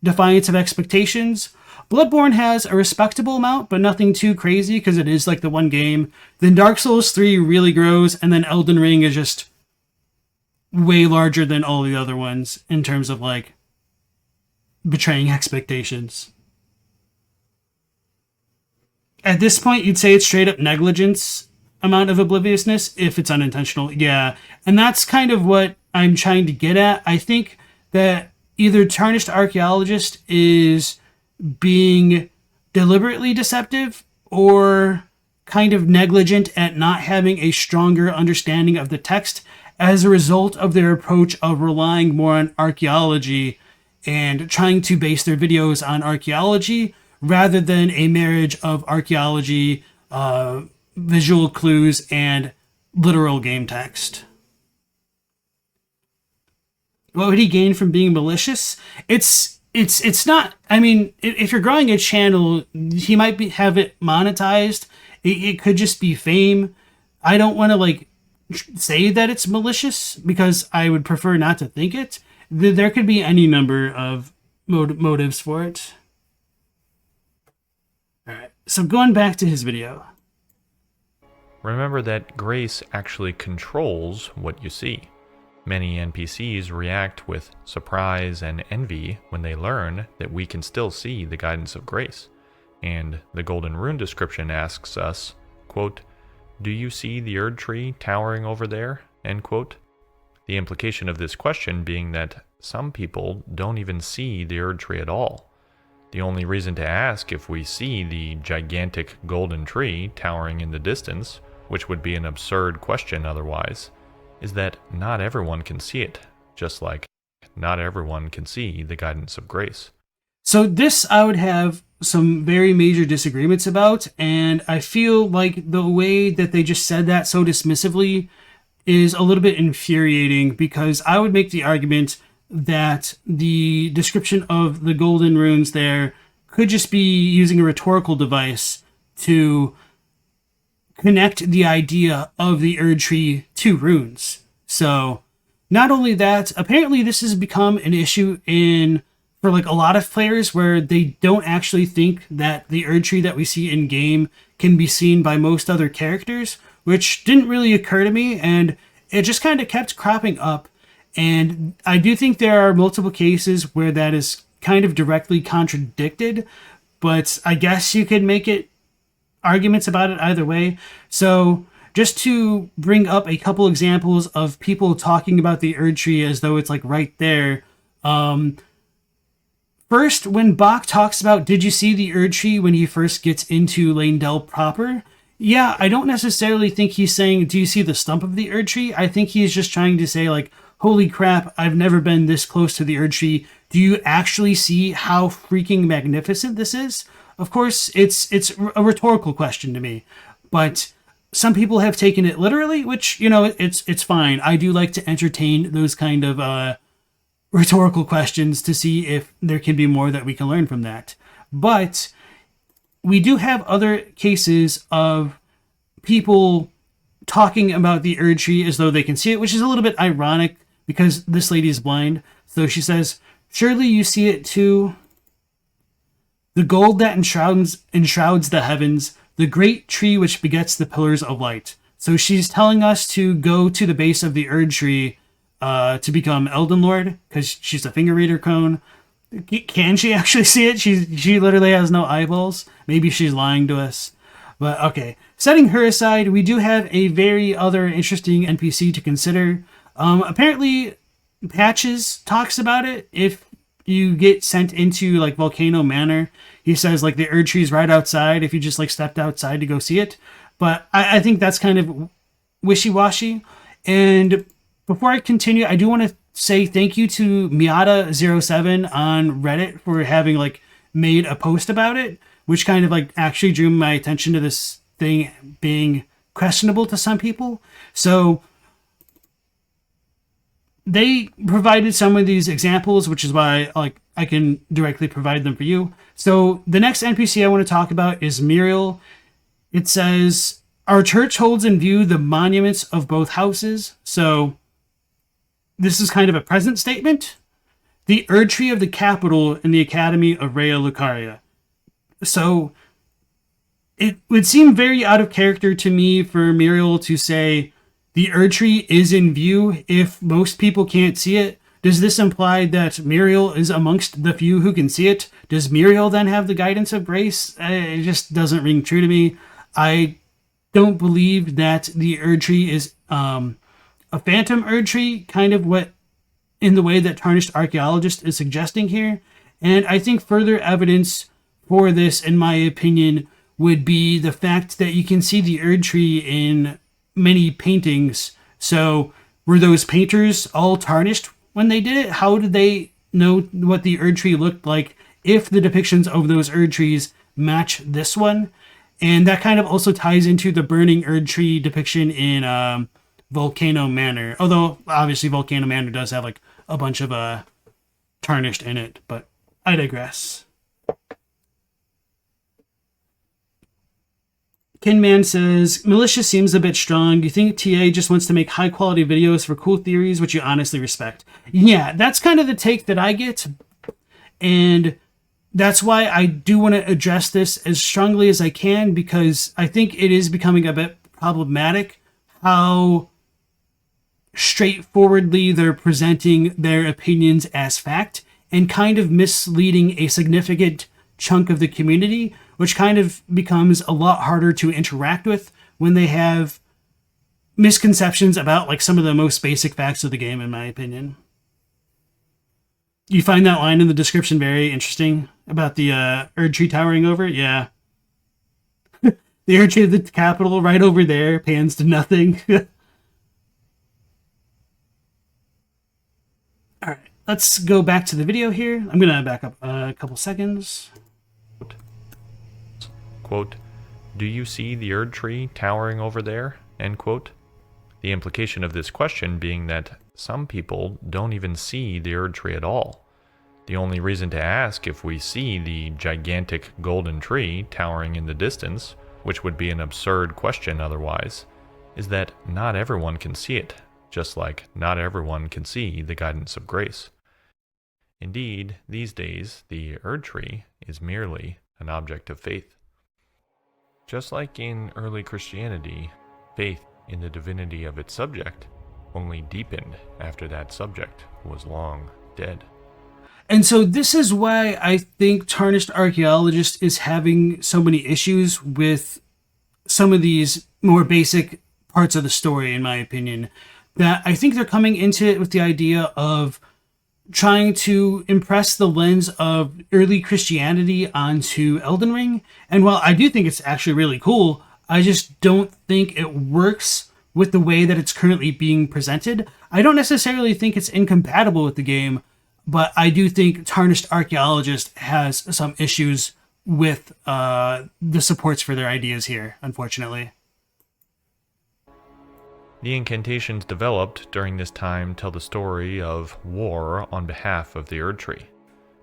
defiance of expectations. Bloodborne has a respectable amount, but nothing too crazy because it is like the one game. Then Dark Souls 3 really grows, and then Elden Ring is just way larger than all the other ones in terms of like betraying expectations. At this point, you'd say it's straight up negligence amount of obliviousness if it's unintentional. Yeah. And that's kind of what I'm trying to get at. I think that either Tarnished Archaeologist is being deliberately deceptive or kind of negligent at not having a stronger understanding of the text as a result of their approach of relying more on archaeology and trying to base their videos on archaeology rather than a marriage of archaeology, visual clues, and literal game text. What would he gain from being malicious? It's not. I mean, if you're growing a channel, he might have it monetized. It could just be fame. I don't want to like say that it's malicious because I would prefer not to think it. There could be any number of motives for it. All right. So going back to his video. Remember that grace actually controls what you see. Many NPCs react with surprise and envy when they learn that we can still see the guidance of grace. And the Golden Rune description asks us, quote, "Do you see the Erdtree towering over there?" End quote. The implication of this question being that some people don't even see the Erdtree at all. The only reason to ask if we see the gigantic golden tree towering in the distance, which would be an absurd question otherwise, is that not everyone can see it, just like not everyone can see the guidance of grace. So this I would have some very major disagreements about, and I feel like the way that they just said that so dismissively is a little bit infuriating, because I would make the argument that the description of the golden runes there could just be using a rhetorical device to connect the idea of the Erdtree to runes. So not only that, apparently this has become an issue for like a lot of players where they don't actually think that the Erdtree that we see in game can be seen by most other characters, which didn't really occur to me, and it just kind of kept cropping up. And I do think there are multiple cases where that is kind of directly contradicted, but I guess you could make it arguments about it either way. So just to bring up a couple examples of people talking about the Erdtree as though it's like right there. First, when Bach talks about, did you see the Erdtree when he first gets into Leyndell proper? Yeah, I don't necessarily think he's saying, do you see the stump of the Erdtree? I think he's just trying to say like, holy crap, I've never been this close to the Erdtree. Do you actually see how freaking magnificent this is? Of course, it's a rhetorical question to me, but some people have taken it literally, which, you know, it's fine. I do like to entertain those kind of rhetorical questions to see if there can be more that we can learn from that. But we do have other cases of people talking about the Erdtree as though they can see it, which is a little bit ironic because this lady is blind. So she says, surely you see it too. The gold that enshrouds the heavens, the great tree which begets the pillars of light. So she's telling us to go to the base of the Erdtree to become Elden Lord, because she's a finger reader cone. Can she actually see it? She literally has no eyeballs. Maybe she's lying to us. But okay, setting her aside, we do have a very other interesting NPC to consider. Apparently, Patches talks about it. If you get sent into like Volcano Manor, he says like the Erdtree is right outside if you just like stepped outside to go see it. But I think that's kind of wishy-washy. And before I continue, I do want to say thank you to Miata07 on Reddit for having like made a post about it, which kind of like actually drew my attention to this thing being questionable to some people. So they provided some of these examples, which is why like I can directly provide them for you. So the next NPC I want to talk about is Muriel. It says, our church holds in view the monuments of both houses. So this is kind of a present statement. The Erdtree of the capital in the Academy of Rea Lucaria. So it would seem very out of character to me for Muriel to say the Erdtree is in view if most people can't see it. Does this imply that Muriel is amongst the few who can see it? Does Muriel then have the guidance of grace? It just doesn't ring true to me. I don't believe that the Erdtree is a phantom Erdtree, kind of what in the way that Tarnished Archaeologist is suggesting here. And I think further evidence for this, in my opinion, would be the fact that you can see the Erdtree in many paintings. So were those painters all tarnished when they did it? How did they know what the Erdtree looked like if the depictions of those Erdtrees match this one? And that kind of also ties into the burning Erdtree depiction in Volcano Manor. Although, obviously, Volcano Manor does have like a bunch of tarnished in it, but I digress. Kinman says, malicious seems a bit strong. You think TA just wants to make high quality videos for cool theories, which you honestly respect? Yeah, that's kind of the take that I get. And that's why I do want to address this as strongly as I can, because I think it is becoming a bit problematic how straightforwardly they're presenting their opinions as fact and kind of misleading a significant chunk of the community, which kind of becomes a lot harder to interact with when they have misconceptions about like some of the most basic facts of the game, in my opinion. You find that line in the description very interesting about the Erdtree towering over? Yeah. The Erdtree of the capital right over there pans to nothing. Alright, let's go back to the video here. I'm going to back up a couple seconds. Quote, do you see the Erdtree towering over there? End quote. The implication of this question being that some people don't even see the Erdtree at all. The only reason to ask if we see the gigantic golden tree towering in the distance, which would be an absurd question otherwise, is that not everyone can see it, just like not everyone can see the guidance of grace. Indeed, these days, the Erdtree is merely an object of faith. Just like in early Christianity, faith in the divinity of its subject only deepened after that subject was long dead. And so this is why I think Tarnished Archaeologist is having so many issues with some of these more basic parts of the story, in my opinion. That I think they're coming into it with the idea of trying to impress the lens of early Christianity onto Elden Ring. And while I do think it's actually really cool, I just don't think it works with the way that it's currently being presented. I don't necessarily think it's incompatible with the game, but I do think Tarnished Archaeologist has some issues with the supports for their ideas here, unfortunately. The incantations developed during this time tell the story of war on behalf of the Erdtree.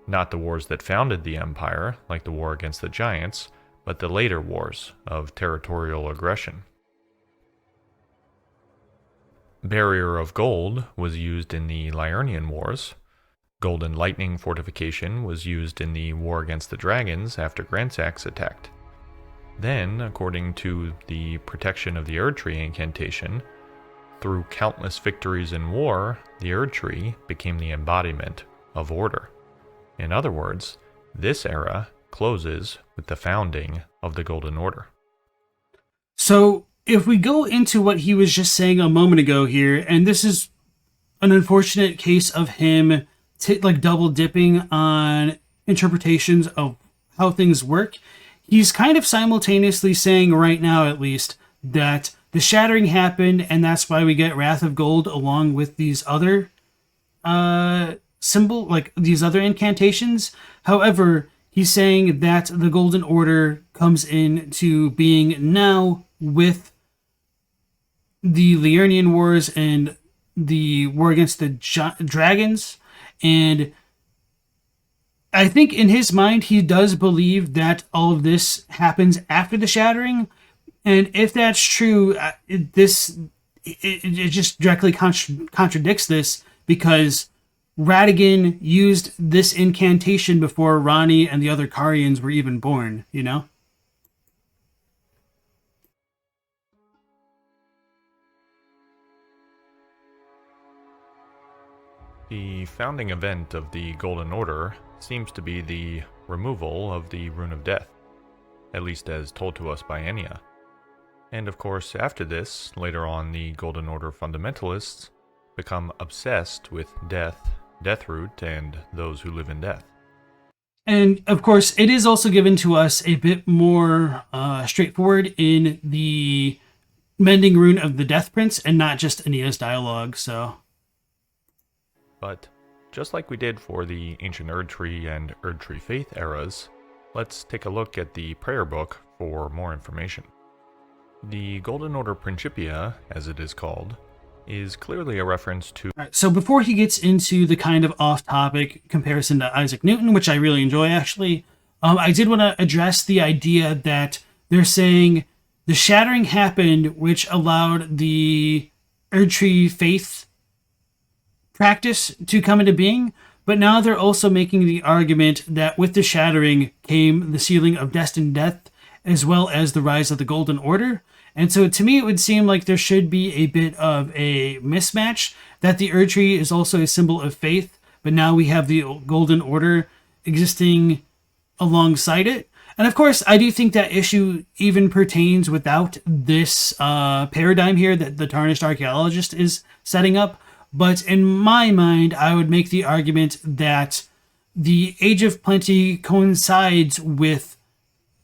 Not the wars that founded the Empire, like the war against the Giants, but the later wars of territorial aggression. Barrier of Gold was used in the Liurnian Wars. Golden Lightning Fortification was used in the war against the dragons after Grandsax attacked. Then, according to the Protection of the Erdtree incantation, through countless victories in war, the Erdtree became the embodiment of order. In other words, this era closes with the founding of the Golden Order. So if we go into what he was just saying a moment ago here, and this is an unfortunate case of him like double dipping on interpretations of how things work. He's kind of simultaneously saying right now, at least, that the shattering happened, and that's why we get Wrath of Gold along with these other like these other incantations. However, he's saying that the Golden Order comes into being now with the Liurnian Wars and the war against the dragons. And I think in his mind, he does believe that all of this happens after the shattering. And if that's true, it just directly contradicts this, because Radigan used this incantation before Ronnie and the other Carians were even born, you know? The founding event of the Golden Order seems to be the removal of the Rune of Death, at least as told to us by Enya. And of course, after this, later on, the Golden Order fundamentalists become obsessed with death, Deathroot, and those who live in death. And of course, it is also given to us a bit more straightforward in the Mending Rune of the Death Prince, and not just Enya's dialogue, so... But just like we did for the Ancient Erdtree and Erdtree Faith eras, let's take a look at the prayer book for more information. The Golden Order Principia, as it is called, is clearly a reference to... Right, so before he gets into the kind of off-topic comparison to Isaac Newton, which I really enjoy actually, I did want to address the idea that they're saying the shattering happened, which allowed the Erdtree Faith practice to come into being, but now they're also making the argument that with the shattering came the sealing of destined death, as well as the rise of the Golden Order. And so to me, it would seem like there should be a bit of a mismatch, that the Erdtree is also a symbol of faith, but now we have the Golden Order existing alongside it. And of course, I do think that issue even pertains without this paradigm here that the Tarnished Archaeologist is setting up. But in my mind, I would make the argument that the Age of Plenty coincides with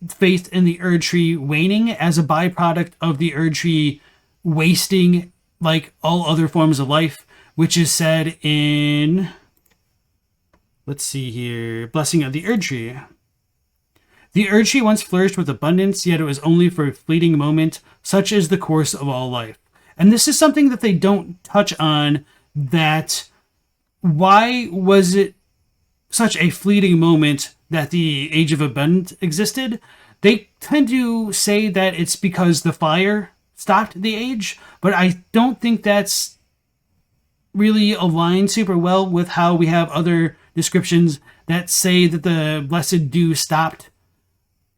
faith in the Erdtree waning as a byproduct of the Erdtree wasting like all other forms of life, which is said in, let's see here, Blessing of the Erdtree. The Erdtree once flourished with abundance, yet it was only for a fleeting moment, such is the course of all life. And this is something that they don't touch on, that why was it such a fleeting moment that the Age of Abundance existed? They tend to say that it's because the fire stopped the age, but I don't think that's really aligned super well with how we have other descriptions that say that the Blessed Dew stopped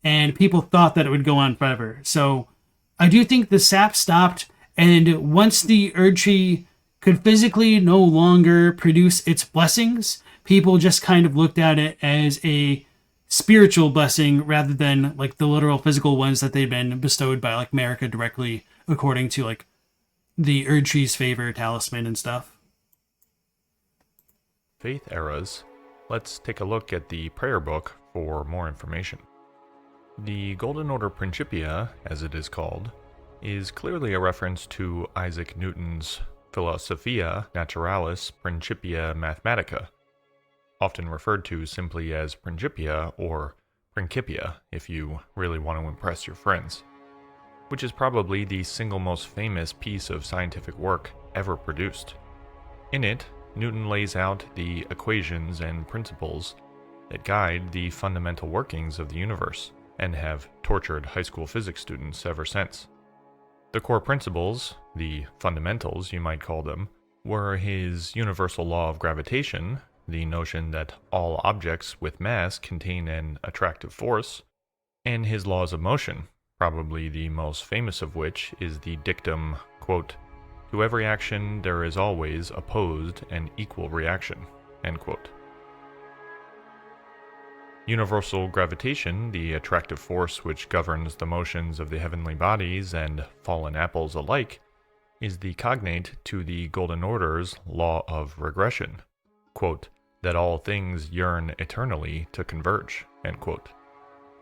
and people thought that it would go on forever. So I do think the sap stopped, and once the Erdtree could physically no longer produce its blessings, people just kind of looked at it as a spiritual blessing rather than like the literal physical ones that they've been bestowed by like America directly, according to like the Erdtree's favor talisman and stuff. Faith eras, let's take a look at the prayer book for more information. The Golden Order Principia, as it is called, is clearly a reference to Isaac Newton's Philosophia Naturalis Principia Mathematica, often referred to simply as Principia or Principia if you really want to impress your friends, which is probably the single most famous piece of scientific work ever produced. In it, Newton lays out the equations and principles that guide the fundamental workings of the universe and have tortured high school physics students ever since. The core principles, the fundamentals you might call them, were his universal law of gravitation, the notion that all objects with mass contain an attractive force, and his laws of motion, probably the most famous of which is the dictum, quote, "To every action there is always opposed and equal reaction," end quote. Universal gravitation, the attractive force which governs the motions of the heavenly bodies and fallen apples alike, is the cognate to the Golden Order's law of regression, quote, that all things yearn eternally to converge, end quote.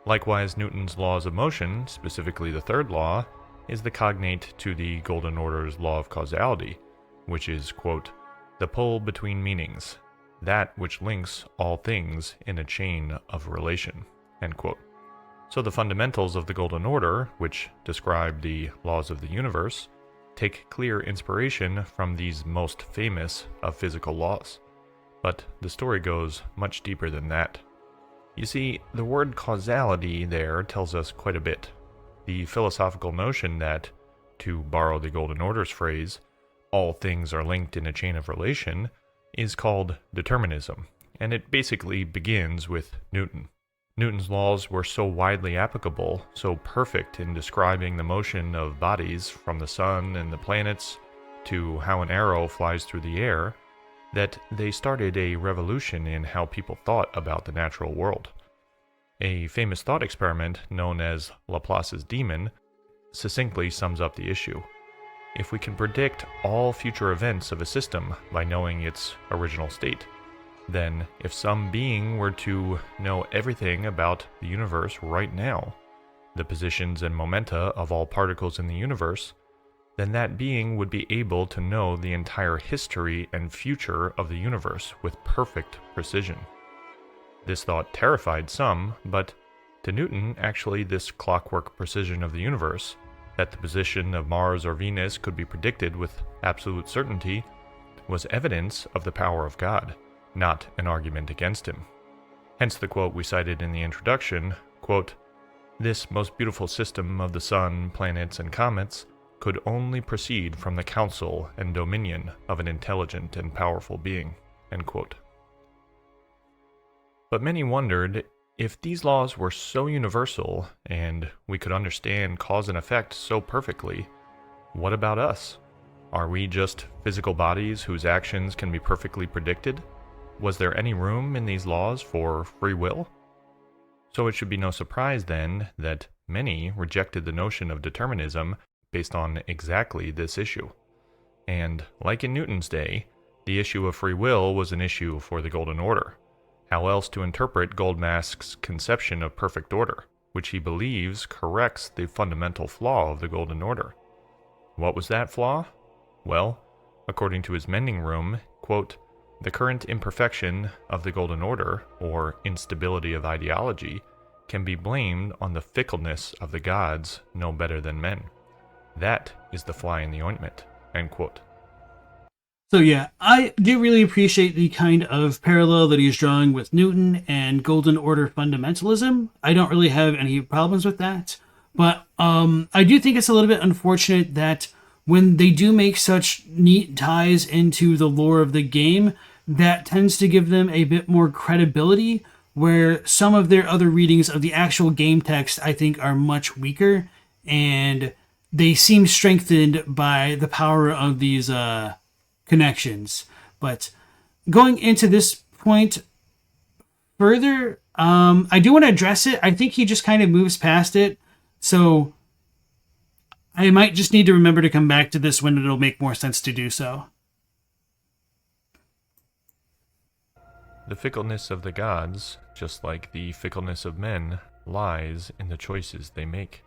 Likewise, Newton's laws of motion, specifically the third law, is the cognate to the Golden Order's law of causality, which is, quote, the pull between meanings, that which links all things in a chain of relation, end quote. So the fundamentals of the Golden Order, which describe the laws of the universe, take clear inspiration from these most famous of physical laws. But the story goes much deeper than that. You see, the word causality there tells us quite a bit. The philosophical notion that, to borrow the Golden Order's phrase, all things are linked in a chain of relation, is called determinism, and it basically begins with Newton. Newton's laws were so widely applicable, so perfect in describing the motion of bodies from the sun and the planets to how an arrow flies through the air, that they started a revolution in how people thought about the natural world. A famous thought experiment known as Laplace's demon succinctly sums up the issue. If we can predict all future events of a system by knowing its original state, then if some being were to know everything about the universe right now, the positions and momenta of all particles in the universe, then that being would be able to know the entire history and future of the universe with perfect precision. This thought terrified some, but to Newton, actually this clockwork precision of the universe, that the position of Mars or Venus could be predicted with absolute certainty, was evidence of the power of God, not an argument against him. Hence the quote we cited in the introduction, quote, this most beautiful system of the sun, planets, and comets could only proceed from the counsel and dominion of an intelligent and powerful being, end quote. But many wondered, if these laws were so universal and we could understand cause and effect so perfectly, what about us? Are we just physical bodies whose actions can be perfectly predicted? Was there any room in these laws for free will? So it should be no surprise then that many rejected the notion of determinism based on exactly this issue. And like in Newton's day, the issue of free will was an issue for the Golden Order. How else to interpret Goldmask's conception of perfect order, which he believes corrects the fundamental flaw of the Golden Order? What was that flaw? Well, according to his mending room, quote, the current imperfection of the Golden Order, or instability of ideology, can be blamed on the fickleness of the gods no better than men. That is the fly in the ointment, end quote. So yeah, I do really appreciate the kind of parallel that he's drawing with Newton and Golden Order fundamentalism. I don't really have any problems with that. But I do think it's a little bit unfortunate that when they do make such neat ties into the lore of the game, that tends to give them a bit more credibility, where some of their other readings of the actual game text, I think, are much weaker, and they seem strengthened by the power of these connections. But going into this point further, I do want to address it. I think he just kind of moves past it, so I might just need to remember to come back to this when it'll make more sense to do so. The fickleness of the gods, just like the fickleness of men, lies in the choices they make.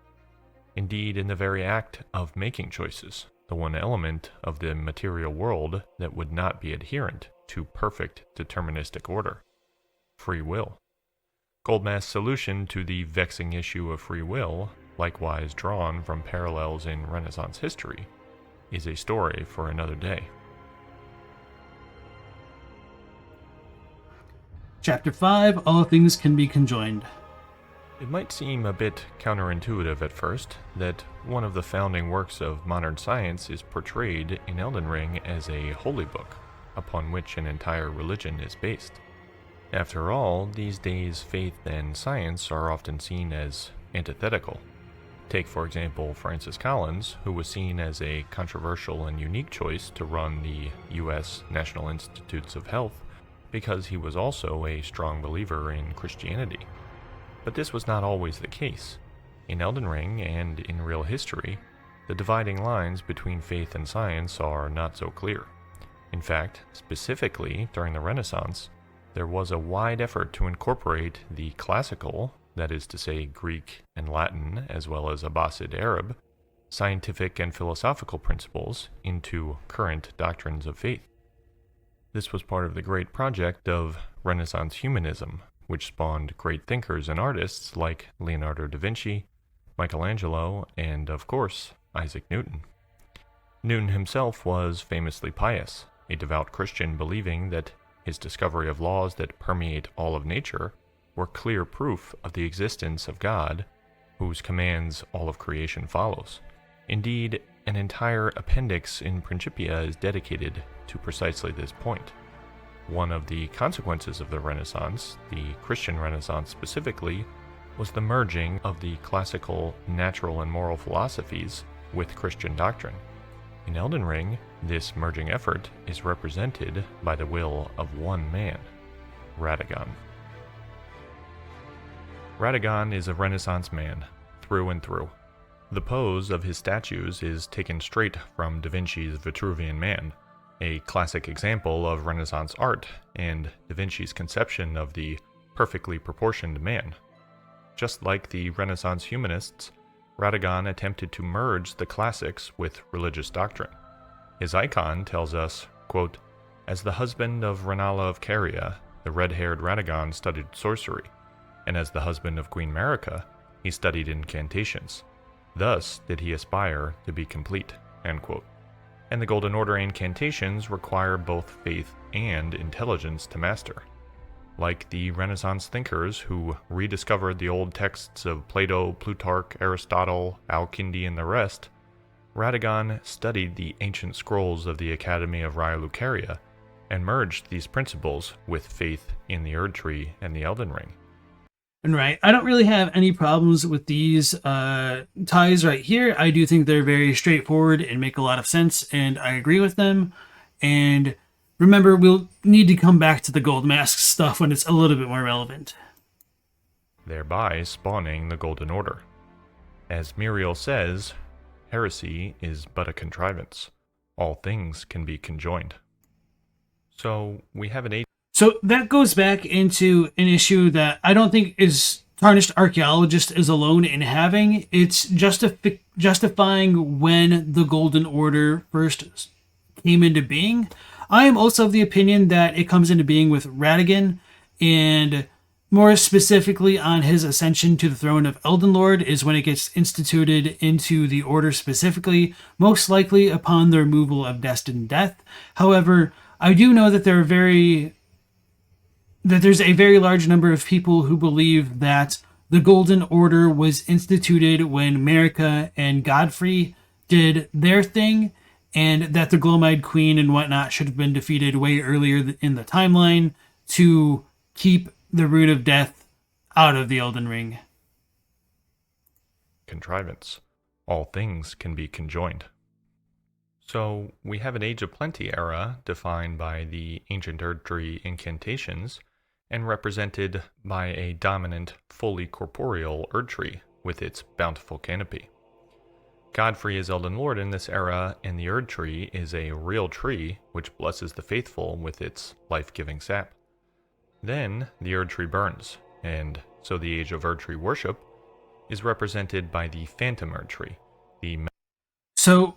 Indeed, in the very act of making choices, the one element of the material world that would not be adherent to perfect deterministic order: free will. Goldmask's solution to the vexing issue of free will, likewise drawn from parallels in Renaissance history, is a story for another day. Chapter 5, All Things Can Be Conjoined. It might seem a bit counterintuitive at first that one of the founding works of modern science is portrayed in Elden Ring as a holy book, upon which an entire religion is based. After all, these days faith and science are often seen as antithetical. Take, for example, Francis Collins, who was seen as a controversial and unique choice to run the U.S. National Institutes of Health, because he was also a strong believer in Christianity. But this was not always the case. In Elden Ring and in real history, the dividing lines between faith and science are not so clear. In fact, specifically during the Renaissance, there was a wide effort to incorporate the classical, that is to say Greek and Latin, as well as Abbasid Arab, scientific and philosophical principles into current doctrines of faith. This was part of the great project of Renaissance humanism, which spawned great thinkers and artists like Leonardo da Vinci, Michelangelo, and, of course, Isaac Newton. Newton himself was famously pious, a devout Christian believing that his discovery of laws that permeate all of nature were clear proof of the existence of God, whose commands all of creation follows. Indeed, an entire appendix in Principia is dedicated to precisely this point. One of the consequences of the Renaissance, the Christian Renaissance specifically, was the merging of the classical natural and moral philosophies with Christian doctrine. In Elden Ring, this merging effort is represented by the will of one man, Radagon. Radagon is a Renaissance man, through and through. The pose of his statues is taken straight from Da Vinci's Vitruvian Man, a classic example of Renaissance art and Da Vinci's conception of the perfectly proportioned man. Just like the Renaissance humanists, Radagon attempted to merge the classics with religious doctrine. His icon tells us, quote, "As the husband of Ranala of Caria, the red-haired Radagon studied sorcery, and as the husband of Queen Marika, he studied incantations. Thus did he aspire to be complete," end quote. And the Golden Order incantations require both faith and intelligence to master. Like the Renaissance thinkers who rediscovered the old texts of Plato, Plutarch, Aristotle, Al-Kindi, and the rest, Radagon studied the ancient scrolls of the Academy of Raya and merged these principles with faith in the Erdtree and the Elden Ring. And right, I don't really have any problems with these ties right here. I do think they're very straightforward and make a lot of sense, and I agree with them. And remember, we'll need to come back to the gold mask stuff when it's a little bit more relevant. Thereby spawning the Golden Order. As Muriel says, heresy is but a contrivance. All things can be conjoined. So we have an So that goes back into an issue that I don't think is Tarnished Archaeologist is alone in having. It's justifying when the Golden Order first came into being. I am also of the opinion that it comes into being with Radagon, and more specifically on his ascension to the throne of Elden Lord is when it gets instituted into the Order specifically, most likely upon the removal of Destined Death. However, I do know that there's a very large number of people who believe that the Golden Order was instituted when Marika and Godfrey did their thing, and that the Glomide Queen and whatnot should have been defeated way earlier in the timeline to keep the Rune of Death out of the Elden Ring. Contrivance. All things can be conjoined. So we have an Age of Plenty era defined by the ancient Erdtree incantations and represented by a dominant, fully corporeal Erdtree with its bountiful canopy. Godfrey is Elden Lord in this era, and the Erdtree is a real tree which blesses the faithful with its life-giving sap. Then the Erdtree burns, and so the age of Erdtree worship is represented by the Phantom Erdtree. So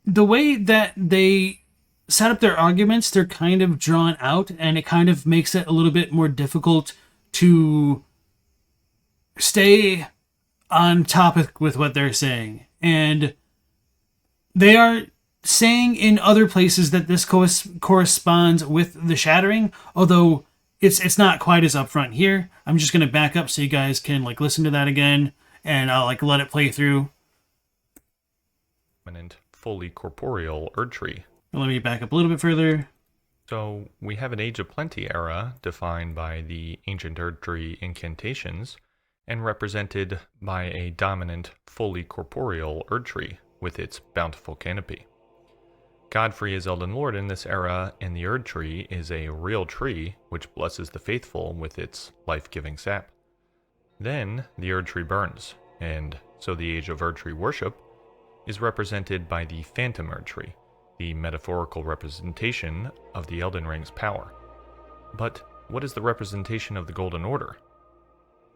the way that they set up their arguments, they're kind of drawn out, and it kind of makes it a little bit more difficult to stay on topic with what they're saying. And they are saying in other places that this corresponds with the Shattering, although it's not quite as upfront here. I'm just going to back up so you guys can listen to that again, and I'll let it play through. Fully corporeal Erdtree. Let me back up a little bit further. So we have an Age of Plenty era defined by the ancient Erdtree incantations and represented by a dominant, fully corporeal Erdtree with its bountiful canopy. Godfrey is Elden Lord in this era, and the Erdtree is a real tree which blesses the faithful with its life-giving sap. Then the Erdtree burns, and so the age of Erdtree worship is represented by the Phantom Erdtree, the metaphorical representation of the Elden Ring's power. But what is the representation of the Golden Order?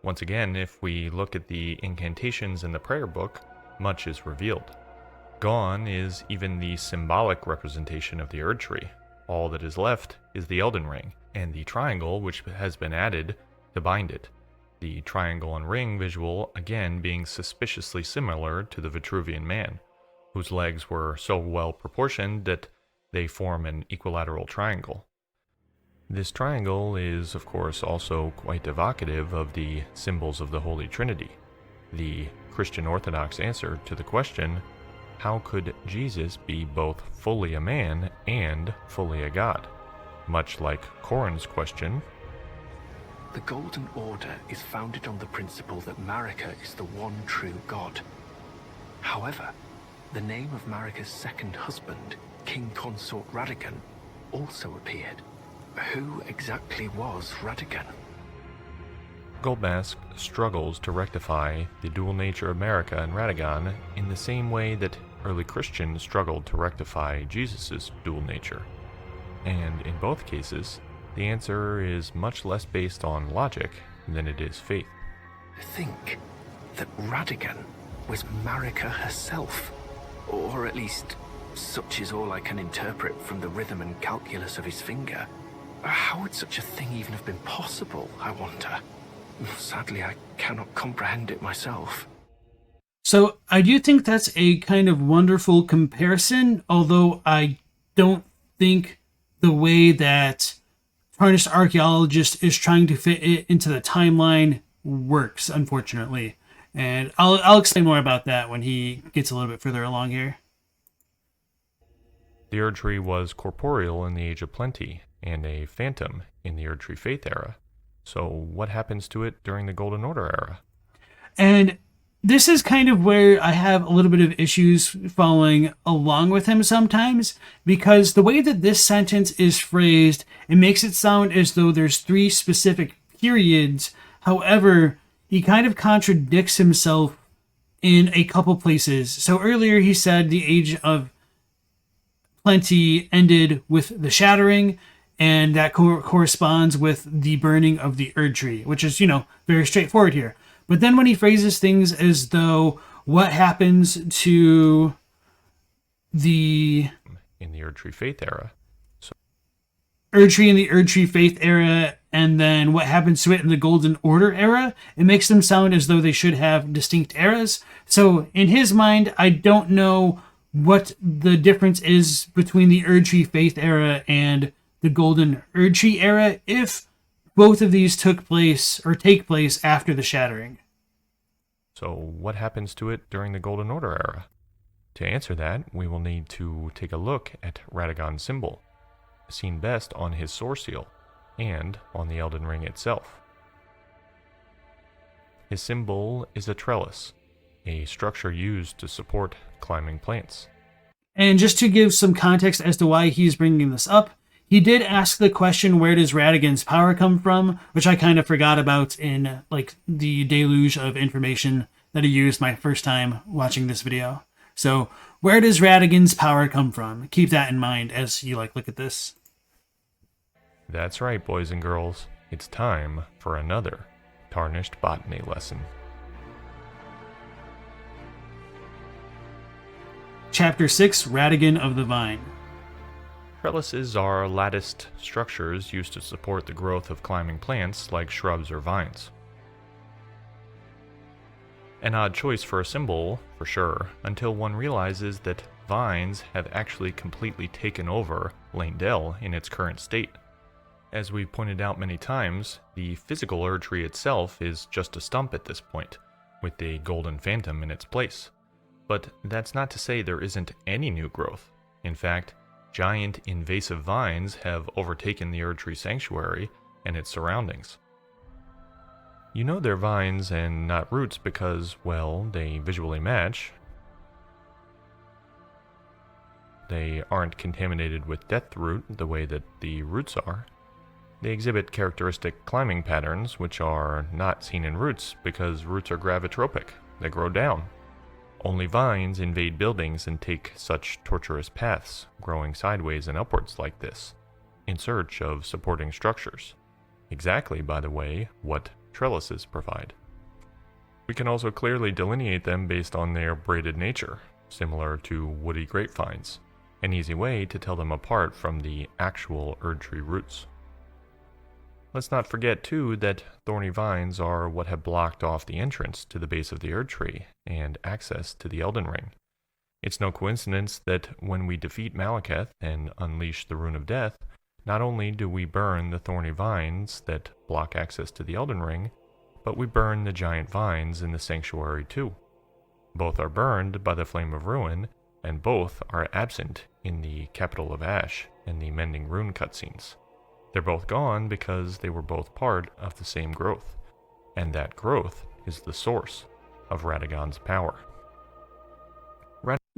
Once again, if we look at the incantations in the prayer book, much is revealed. Gone is even the symbolic representation of the Erdtree. All that is left is the Elden Ring, and the triangle which has been added to bind it. The triangle and ring visual again being suspiciously similar to the Vitruvian Man, whose legs were so well proportioned that they form an equilateral triangle. This triangle is, of course, also quite evocative of the symbols of the Holy Trinity, the Christian Orthodox answer to the question, how could Jesus be both fully a man and fully a god? Much like Corin's question, the Golden Order is founded on the principle that Marika is the one true god. However, the name of Marika's second husband, King Consort Radagon, also appeared. Who exactly was Radagon? Goldmask struggles to rectify the dual nature of Marika and Radagon in the same way that early Christians struggled to rectify Jesus' dual nature. And in both cases, the answer is much less based on logic than it is faith. Think that Radagon was Marika herself, or at least such is all I can interpret from the rhythm and calculus of his finger. How would such a thing even have been possible, I wonder? Sadly, I cannot comprehend it myself. So I do think that's a kind of wonderful comparison, although I don't think the way that Tarnished Archaeologist is trying to fit it into the timeline works, unfortunately. And I'll explain more about that when he gets a little bit further along here. The Erdtree was corporeal in the Age of Plenty, and a phantom in the Erdtree Faith era. So what happens to it during the Golden Order era? And this is kind of where I have a little bit of issues following along with him sometimes, because the way that this sentence is phrased, it makes it sound as though there's three specific periods. However, he kind of contradicts himself in a couple places. So earlier he said the Age of Plenty ended with the Shattering, and that corresponds with the burning of the Erdtree, which is, very straightforward here. But then when he phrases things as though what happens to the in the Erdtree Faith era. Erdtree in the Erdtree Faith era, and then what happens to it in the Golden Order era, it makes them sound as though they should have distinct eras. So in his mind, I don't know what the difference is between the Erdtree Faith era and the Golden Erdtree era, if both of these take place after the Shattering. So what happens to it during the Golden Order era? To answer that, we will need to take a look at Radagon's symbol, seen best on his sword seal and on the Elden Ring itself. His symbol is a trellis, a structure used to support climbing plants. And just to give some context as to why he's bringing this up, he did ask the question, where does Radagon's power come from? Which I kind of forgot about in the deluge of information that I used my first time watching this video. So where does Radagon's power come from? Keep that in mind as you look at this. That's right, boys and girls. It's time for another Tarnished Botany lesson. Chapter 6, Radagon of the Vine. Trellises are latticed structures used to support the growth of climbing plants like shrubs or vines. An odd choice for a symbol, for sure, until one realizes that vines have actually completely taken over Leyndell in its current state. As we've pointed out many times, the physical Erdtree itself is just a stump at this point, with a golden phantom in its place. But that's not to say there isn't any new growth. In fact, giant invasive vines have overtaken the Erdtree Sanctuary and its surroundings. You know they're vines and not roots because, well, they visually match. They aren't contaminated with deathroot the way that the roots are. They exhibit characteristic climbing patterns which are not seen in roots because roots are gravitropic. They grow down. Only vines invade buildings and take such tortuous paths, growing sideways and upwards like this, in search of supporting structures. Exactly, by the way, what trellises provide. We can also clearly delineate them based on their braided nature, similar to woody grapevines, an easy way to tell them apart from the actual Erdtree roots. Let's not forget, too, that thorny vines are what have blocked off the entrance to the base of the Erdtree and access to the Elden Ring. It's no coincidence that when we defeat Malekith and unleash the Rune of Death, not only do we burn the thorny vines that block access to the Elden Ring, but we burn the giant vines in the sanctuary too. Both are burned by the Flame of Ruin, and both are absent in the Capital of Ash and the Mending Rune cutscenes. They're both gone because they were both part of the same growth, and that growth is the source of Radagon's power.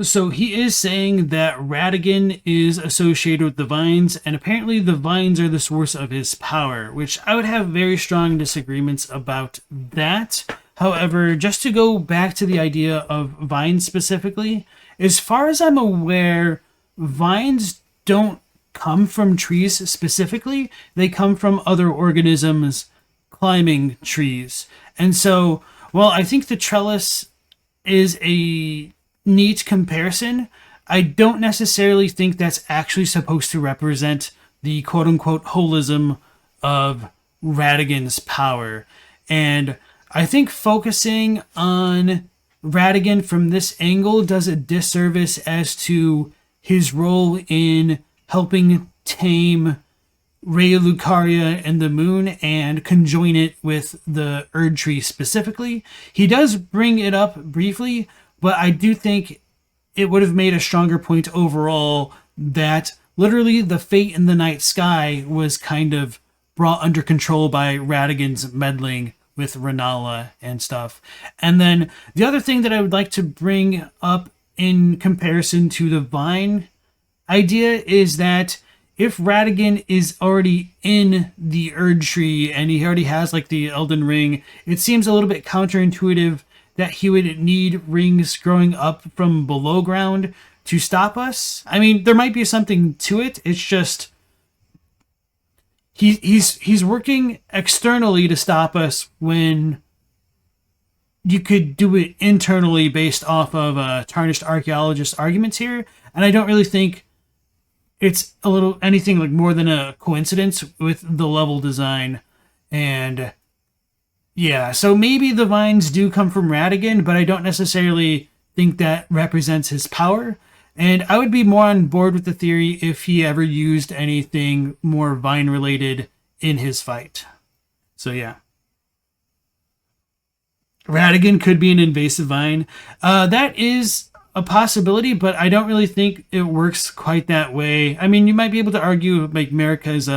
So he is saying that Radagon is associated with the vines, and apparently the vines are the source of his power, which I would have very strong disagreements about that. However, just to go back to the idea of vines specifically, as far as I'm aware, vines don't come from trees specifically. They come from other organisms climbing trees. And so, while I think the trellis is a neat comparison, I don't necessarily think that's actually supposed to represent the quote-unquote holism of Radagon's power. And I think focusing on Radagon from this angle does a disservice as to his role in helping tame Raya Lucaria and the moon and conjoin it with the Erdtree specifically. He does bring it up briefly, but I do think it would have made a stronger point overall that literally the fate in the night sky was kind of brought under control by Radagon's meddling with Renala and stuff. And then the other thing that I would like to bring up in comparison to the vine idea is that if Radagon is already in the Erdtree and he already has like the Elden Ring, it seems a little bit counterintuitive that he would need rings growing up from below ground to stop us. I mean, there might be something to it. It's just he's working externally to stop us when you could do it internally based off of Tarnished Archaeologist arguments here. And I don't really think it's anything like more than a coincidence with the level design. And yeah, so maybe the vines do come from Radagon, but I don't necessarily think that represents his power. And I would be more on board with the theory if he ever used anything more vine related in his fight. So yeah. Radagon could be an invasive vine. That is a possibility, but I don't really think it works quite that way. I mean, you might be able to argue like Marika's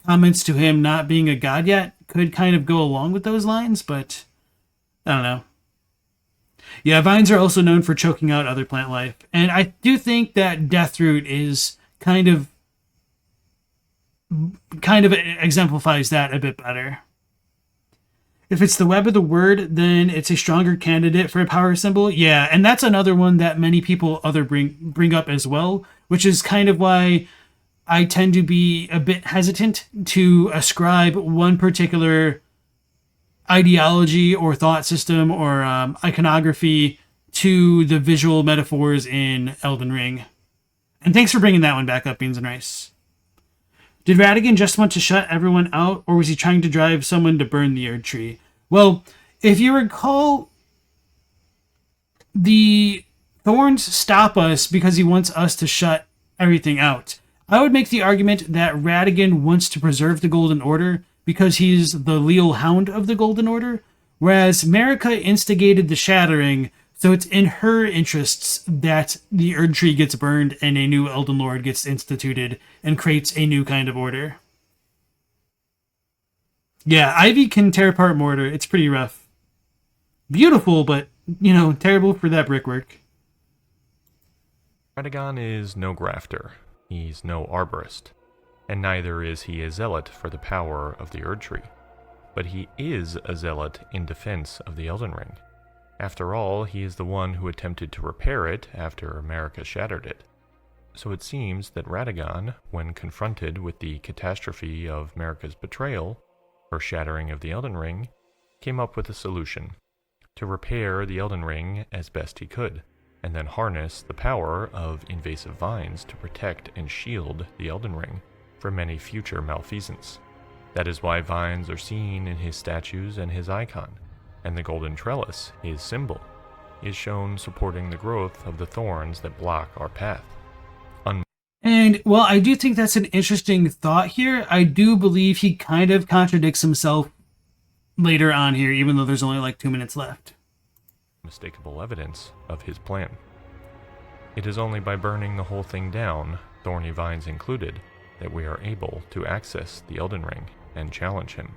comments to him not being a god yet could kind of go along with those lines, but I don't know. Yeah, vines are also known for choking out other plant life, and I do think that Deathroot is kind of exemplifies that a bit better. If it's the web of the word, then it's a stronger candidate for a power symbol. Yeah, and that's another one that many people bring up as well, which is kind of why I tend to be a bit hesitant to ascribe one particular ideology or thought system or iconography to the visual metaphors in Elden Ring. And thanks for bringing that one back up, Beans and Rice. Did Radagon just want to shut everyone out, or was he trying to drive someone to burn the Erdtree? Well, if you recall, the thorns stop us because he wants us to shut everything out. I would make the argument that Radagon wants to preserve the Golden Order because he's the Leal Hound of the Golden Order, whereas Marika instigated the Shattering, so it's in her interests that the Erdtree gets burned and a new Elden Lord gets instituted and creates a new kind of order. Yeah, Ivy can tear apart mortar. It's pretty rough. Beautiful, but, terrible for that brickwork. Radagon is no grafter, he's no arborist, and neither is he a zealot for the power of the Erdtree. But he is a zealot in defense of the Elden Ring. After all, he is the one who attempted to repair it after America shattered it. So it seems that Radagon, when confronted with the catastrophe of America's betrayal, or shattering of the Elden Ring, came up with a solution: to repair the Elden Ring as best he could, and then harness the power of invasive vines to protect and shield the Elden Ring from any future malfeasance. That is why vines are seen in his statues and his icon, and the golden trellis, his symbol, is shown supporting the growth of the thorns that block our path. And, well, I do think that's an interesting thought here. I do believe he kind of contradicts himself later on here, even though there's only like 2 minutes left. Unmistakable evidence of his plan. It is only by burning the whole thing down, thorny vines included, that we are able to access the Elden Ring and challenge him.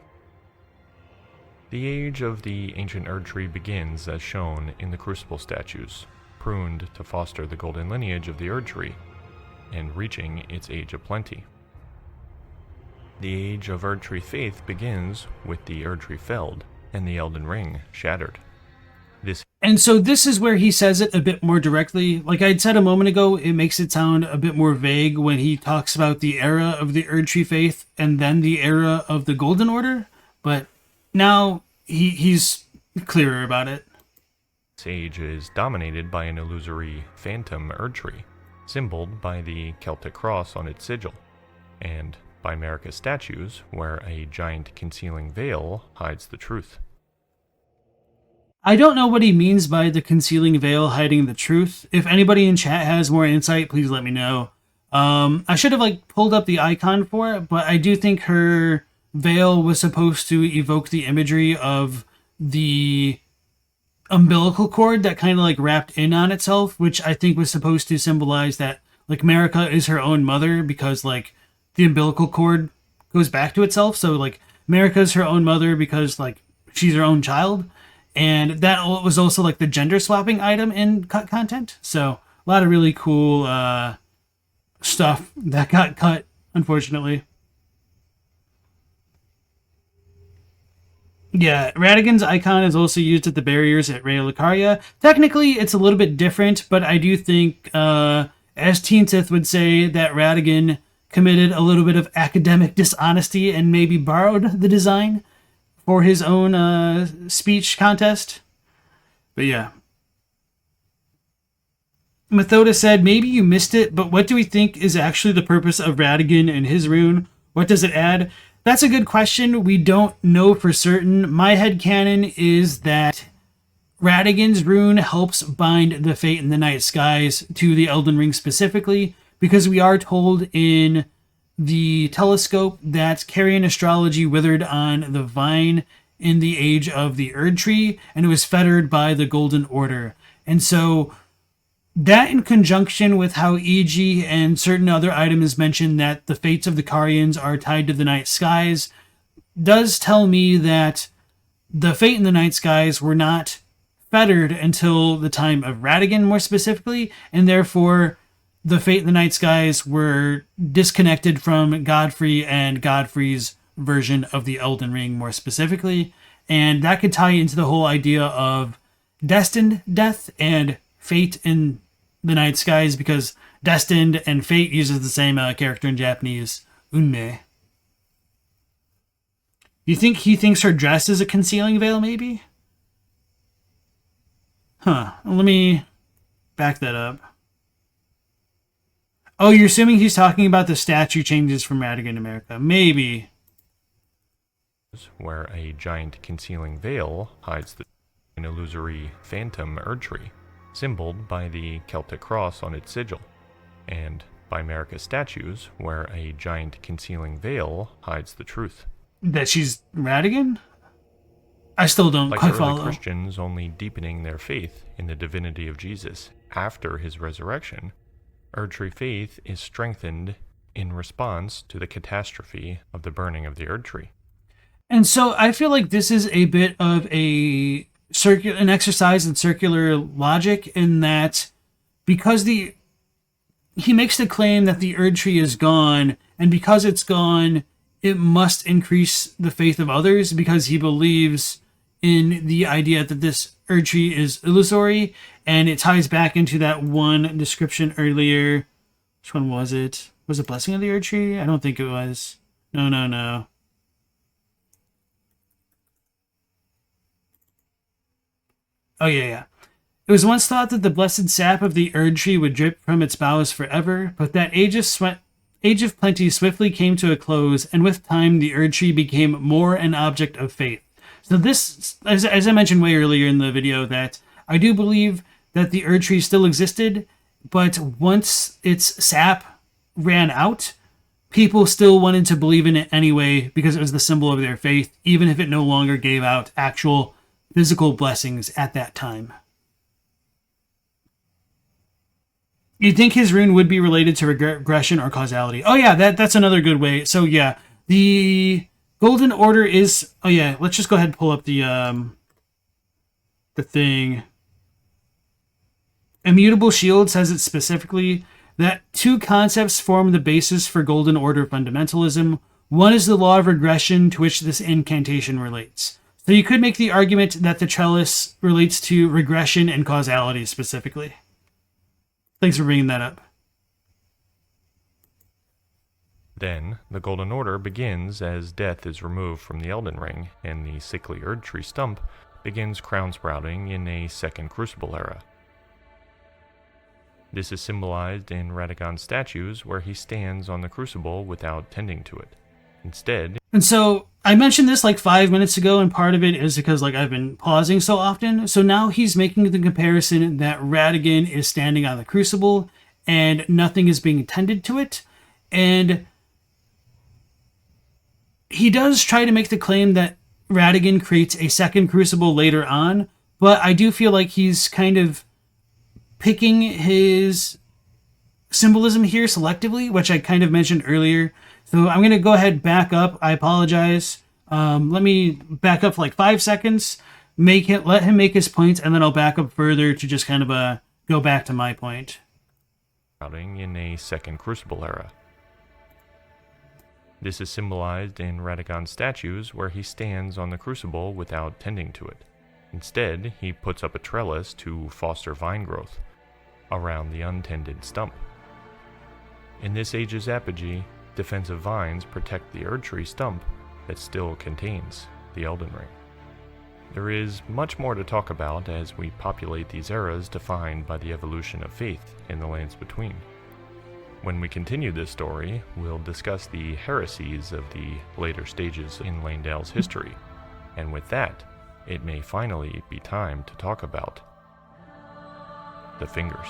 The age of the ancient Erdtree begins as shown in the Crucible statues, pruned to foster the golden lineage of the Erdtree, and reaching its age of plenty. The age of Erdtree faith begins with the Erdtree felled and the Elden Ring shattered. And so this is where he says it a bit more directly. Like I'd said a moment ago, it makes it sound a bit more vague when he talks about the era of the Erdtree faith and then the era of the Golden Order, but now he's clearer about it. This age is dominated by an illusory phantom Erdtree, symboled by the Celtic cross on its sigil, and by America's statues, where a giant concealing veil hides the truth. I don't know what he means by the concealing veil hiding the truth. If anybody in chat has more insight, please let me know. I should have pulled up the icon for it, but I do think her veil was supposed to evoke the imagery of the umbilical cord that kind of wrapped in on itself, which I think was supposed to symbolize that America is her own mother, because the umbilical cord goes back to itself. So America is her own mother because she's her own child. And that was also the gender swapping item in content. So a lot of really cool stuff that got cut, unfortunately. Yeah, Radagon's icon is also used at the barriers at Raya Lucaria. Technically, it's a little bit different, but I do think, as Teen Sith would say, that Radagon committed a little bit of academic dishonesty and maybe borrowed the design for his own speech contest. But yeah. Methoda said, maybe you missed it, but what do we think is actually the purpose of Radagon and his rune? What does it add? That's a good question. We don't know for certain. My headcanon is that Radagon's rune helps bind the fate in the night skies to the Elden Ring specifically, because we are told in the telescope that Carrion astrology withered on the vine in the age of the Erdtree, and it was fettered by the Golden Order. And so that, in conjunction with how E.G. and certain other items mention that the fates of the Carians are tied to the night skies, does tell me that the fate in the night skies were not fettered until the time of Radagon more specifically, and therefore the fate in the night skies were disconnected from Godfrey and Godfrey's version of the Elden Ring more specifically. And that could tie into the whole idea of destined death and fate in the night skies, because destined and fate uses the same character in Japanese, unme. You think he thinks her dress is a concealing veil, maybe? Huh. Let me back that up. Oh, you're assuming he's talking about the statue changes from Radagon America. Maybe. Where a giant concealing veil hides an illusory phantom Erdtree, symboled by the Celtic cross on its sigil, and by America's statues, where a giant concealing veil hides the truth. That she's Radagon? I still don't quite follow. Like Christians only deepening their faith in the divinity of Jesus after his resurrection, Erdtree faith is strengthened in response to the catastrophe of the burning of the Erdtree. And so I feel like this is a bit of an exercise in circular logic, in that because the he makes the claim that the Erdtree is gone, and because it's gone, it must increase the faith of others because he believes in the idea that this Erdtree is illusory, and it ties back into that one description earlier. Which one was it? Was it Blessing of the Erdtree? I don't think it was. No. Oh, yeah. It was once thought that the blessed sap of the Erdtree would drip from its boughs forever, but that age of plenty swiftly came to a close, and with time the Erdtree became more an object of faith. So this, as I mentioned way earlier in the video, that I do believe that the Erdtree still existed, but once its sap ran out, people still wanted to believe in it anyway because it was the symbol of their faith, even if it no longer gave out actual physical blessings at that time. You'd think his rune would be related to regression or causality. Oh yeah, that's another good way. So yeah, the Golden Order is... Oh yeah, let's just go ahead and pull up the thing. Immutable Shield says it specifically that two concepts form the basis for Golden Order fundamentalism. One is the law of regression to which this incantation relates. So you could make the argument that the trellis relates to regression and causality specifically. Thanks for bringing that up. Then, the Golden Order begins as death is removed from the Elden Ring, and the sickly Erdtree stump begins crown sprouting in a Second Crucible Era. This is symbolized in Radagon's statues, where he stands on the crucible without tending to it. Instead... And so, I mentioned this like 5 minutes ago, and part of it is because like I've been pausing so often. So now he's making the comparison that Radagon is standing on the crucible, and nothing is being tended to it. And he does try to make the claim that Radagon creates a second crucible later on, but I do feel like he's kind of picking his symbolism here selectively, which I kind of mentioned earlier. So I'm going to go ahead and back up. I apologize. Let me back up for like 5 seconds, let him make his points, and then I'll back up further to just kind of go back to my point. In a Second Crucible Era. This is symbolized in Radagon's statues, where he stands on the crucible without tending to it. Instead, he puts up a trellis to foster vine growth around the untended stump. In this age's apogee, defensive vines protect the Erdtree stump that still contains the Elden Ring. There is much more to talk about as we populate these eras defined by the evolution of faith in the lands between. When we continue this story, we'll discuss the heresies of the later stages in Landale's history, and with that, it may finally be time to talk about the fingers.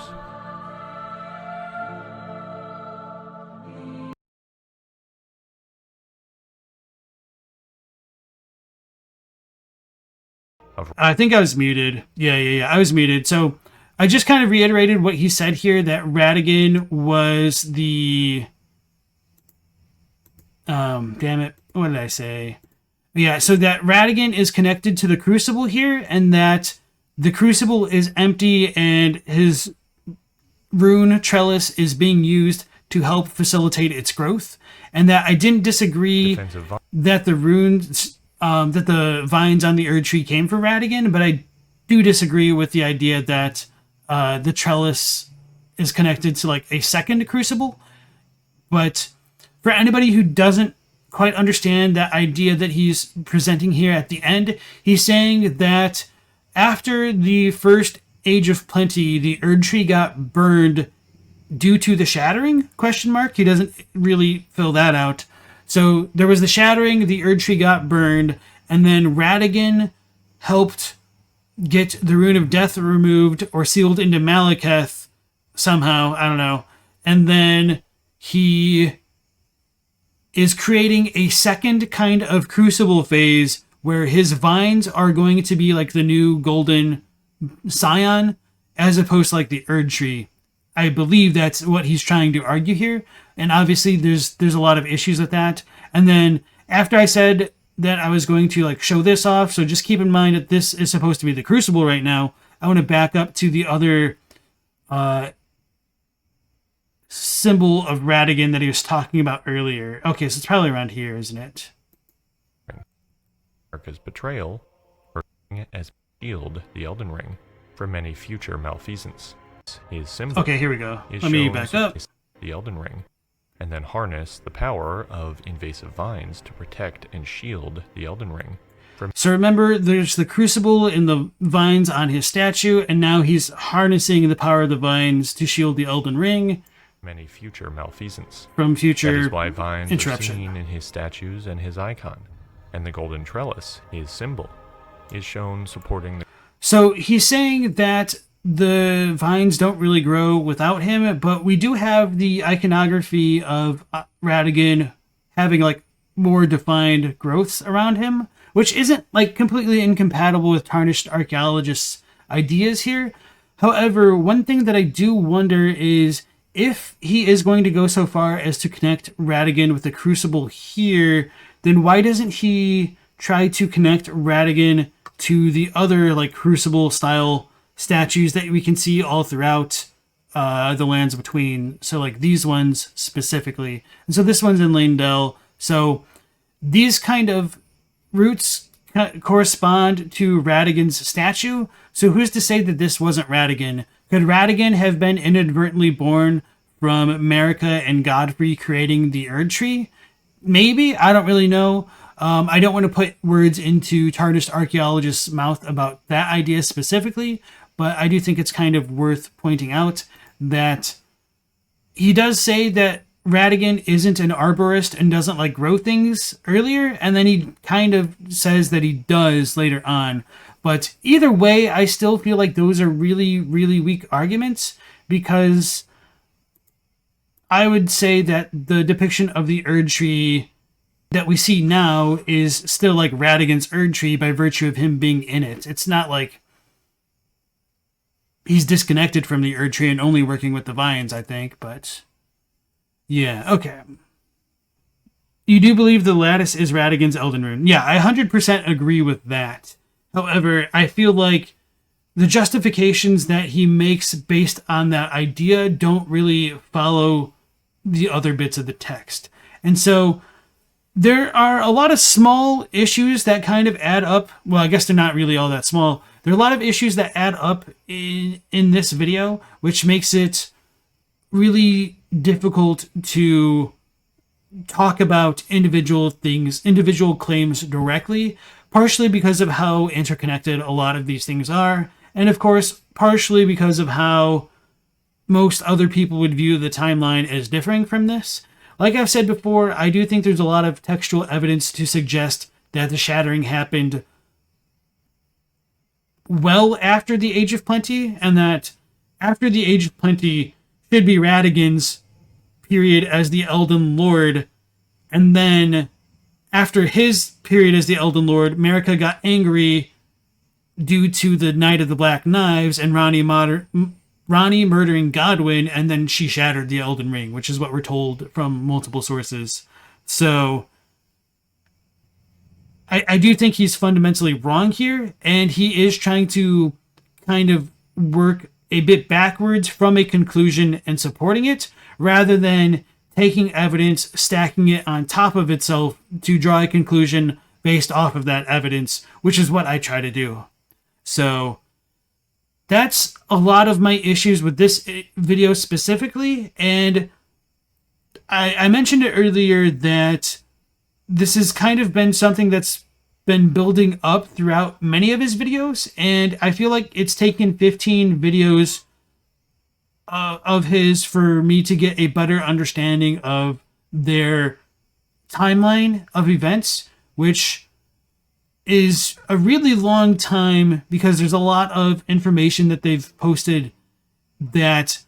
I think I was muted. Yeah, I was muted. So I just kind of reiterated what he said here, that Radagon was the... damn it. What did I say? Yeah, so that Radagon is connected to the Crucible here, and that the Crucible is empty, and his rune trellis is being used to help facilitate its growth. And that I didn't disagree that the runes... that the vines on the Erdtree came from Radagon, but I do disagree with the idea that the trellis is connected to like a second crucible. But for anybody who doesn't quite understand that idea that he's presenting here at the end, he's saying that after the first Age of Plenty, the Erdtree got burned due to the shattering? ? He doesn't really fill that out. So there was the shattering, the Erdtree got burned, and then Radagon helped get the Rune of Death removed or sealed into Malekith somehow, I don't know. And then he is creating a second kind of crucible phase where his vines are going to be like the new golden scion as opposed to like the Erdtree. I believe that's what he's trying to argue here. And obviously there's a lot of issues with that. And then after I said that I was going to like show this off, so just keep in mind that this is supposed to be the Crucible right now. I want to back up to the other symbol of Radigan that he was talking about earlier. Okay, so it's probably around here, isn't it? Mark his betrayal, or as shield the Elden Ring from any future malfeasance. His symbol Okay, here we go. is Let me shown back to up. the Elden Ring, and then harness the power of invasive vines to protect and shield the Elden Ring from So remember, there's the crucible and the vines on his statue, and now he's harnessing the power of the vines to shield the Elden Ring many future malfeasance. from That future is why vines are interruption. seen in his statues and his icon, and the golden trellis, his symbol, is shown supporting the So he's saying that the vines don't really grow without him, but we do have the iconography of Radigan having like more defined growths around him, which isn't like completely incompatible with Tarnished Archaeologist's ideas here. However, one thing that I do wonder is if he is going to go so far as to connect Radigan with the Crucible here, then why doesn't he try to connect Radigan to the other like Crucible style statues that we can see all throughout the lands between? So like these ones specifically. And so this one's in Leyndell. So these kind of roots correspond to Radigan's statue. So who's to say that this wasn't Radigan? Could Radigan have been inadvertently born from Marika and Godfrey creating the Erdtree? Maybe. I don't really know. I don't want to put words into Tarnished Archaeologist's mouth about that idea specifically, but I do think it's kind of worth pointing out that he does say that Radigan isn't an arborist and doesn't like grow things earlier, and then he kind of says that he does later on. But either way, I still feel like those are really, really weak arguments, because I would say that the depiction of the Erdtree that we see now is still like Radigan's Erdtree by virtue of him being in it. It's not like he's disconnected from the Erdtree and only working with the vines, I think, but yeah, okay. You do believe the lattice is Radigan's Elden Rune? Yeah, I 100% agree with that. However, I feel like the justifications that he makes based on that idea don't really follow the other bits of the text. And so there are a lot of small issues that kind of add up. Well, I guess they're not really all that small. There are a lot of issues that add up in this video, which makes it really difficult to talk about individual things, individual claims directly, partially because of how interconnected a lot of these things are, and of course, partially because of how most other people would view the timeline as differing from this. Like I've said before, I do think there's a lot of textual evidence to suggest that the shattering happened well after the Age of Plenty, and that after the Age of Plenty should be Radigan's period as the Elden Lord, and then after his period as the Elden Lord, Marika got angry due to the Night of the Black Knives and Ranni murdering Godwyn, and then she shattered the Elden Ring, which is what we're told from multiple sources. So I do think he's fundamentally wrong here, and he is trying to kind of work a bit backwards from a conclusion and supporting it, rather than taking evidence, stacking it on top of itself to draw a conclusion based off of that evidence, which is what I try to do. So that's a lot of my issues with this video specifically, and I mentioned it earlier that this has kind of been something that's been building up throughout many of his videos, and I feel like it's taken 15 videos of his for me to get a better understanding of their timeline of events, which is a really long time because there's a lot of information that they've posted that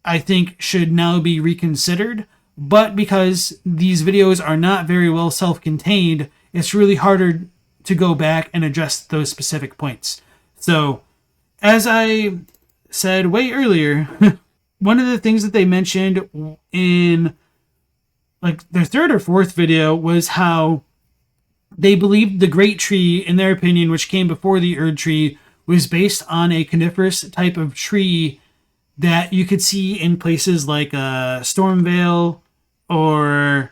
I think should now be reconsidered. But because these videos are not very well self-contained, it's really harder to go back and address those specific points. So, as I said way earlier, one of the things that they mentioned in like their third or fourth video was how they believed the Greattree, in their opinion, which came before the Erdtree, was based on a coniferous type of tree that you could see in places like Stormvale or